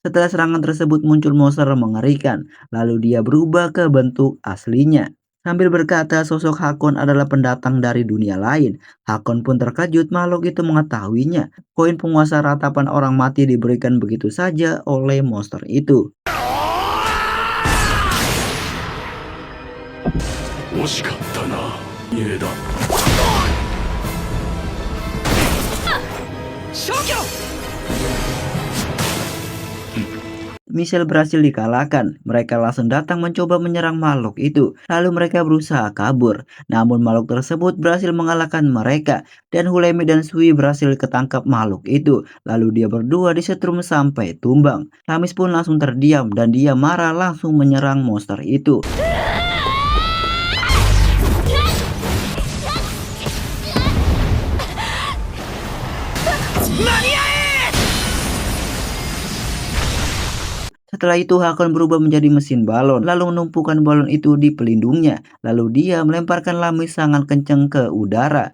S1: Setelah serangan tersebut muncul monster mengerikan, lalu dia berubah ke bentuk aslinya. Sambil berkata sosok Hakon adalah pendatang dari dunia lain. Hakon pun terkejut makhluk itu mengetahuinya. Koin penguasa ratapan orang mati diberikan begitu saja oleh monster itu.
S4: 惜しかったな家だ
S1: Michelle berhasil dikalahkan. Mereka langsung datang mencoba menyerang makhluk itu. Lalu mereka berusaha kabur. Namun makhluk tersebut berhasil mengalahkan mereka. Dan Hulemi dan Sui berhasil ketangkap makhluk itu. Lalu dia berdua disetrum sampai tumbang. Lamis pun langsung terdiam dan dia marah langsung menyerang monster itu. Setelah itu Hakon berubah menjadi mesin balon, lalu menumpukan balon itu di pelindungnya. Lalu dia melemparkan Lamis sangat kencang ke udara.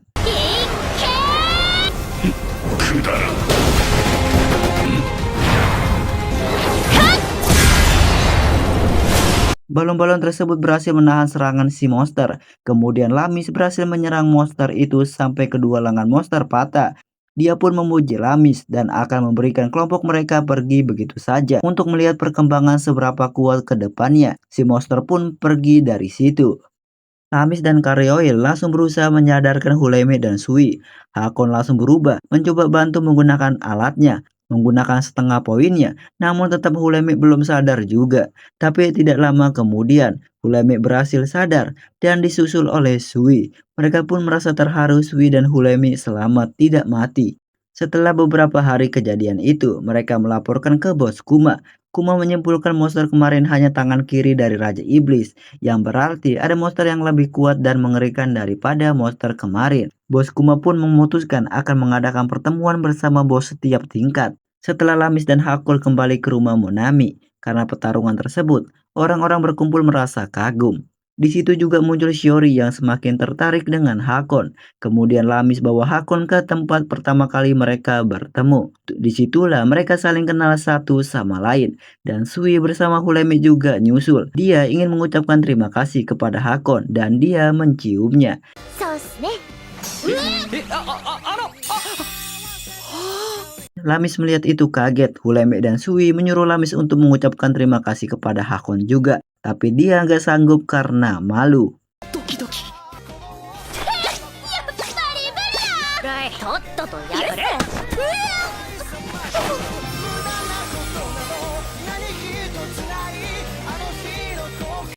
S1: Balon-balon tersebut berhasil menahan serangan si monster. Kemudian Lamis berhasil menyerang monster itu sampai kedua lengan monster patah. Dia pun memuji Lamis dan akan memberikan kelompok mereka pergi begitu saja untuk melihat perkembangan seberapa kuat ke depannya. Si monster pun pergi dari situ. Lamis dan Karyoil langsung berusaha menyadarkan Hulemi dan Sui. Hakon langsung berubah, mencoba bantu menggunakan alatnya, menggunakan setengah poinnya. Namun tetap Hulemi belum sadar juga. Tapi tidak lama kemudian, Hulemi berhasil sadar dan disusul oleh Sui. Mereka pun merasa terharu Sui dan Hulemi selamat tidak mati. Setelah beberapa hari kejadian itu, mereka melaporkan ke bos Kuma. Kuma menyimpulkan monster kemarin hanya tangan kiri dari Raja Iblis, yang berarti ada monster yang lebih kuat dan mengerikan daripada monster kemarin. Bos Kuma pun memutuskan akan mengadakan pertemuan bersama bos setiap tingkat. Setelah Lamis dan Hakul kembali ke rumah Monami, karena pertarungan tersebut, orang-orang berkumpul merasa kagum. Di situ juga muncul Shiori yang semakin tertarik dengan Hakon. Kemudian Lamis bawa Hakon ke tempat pertama kali mereka bertemu. Disitulah mereka saling kenal satu sama lain. Dan Sui bersama Hulemi juga nyusul. Dia ingin mengucapkan terima kasih kepada Hakon dan dia menciumnya. Lamis melihat itu kaget. Hulemi dan Sui menyuruh Lamis untuk mengucapkan terima kasih kepada Hakon juga. Tapi dia nggak sanggup karena malu.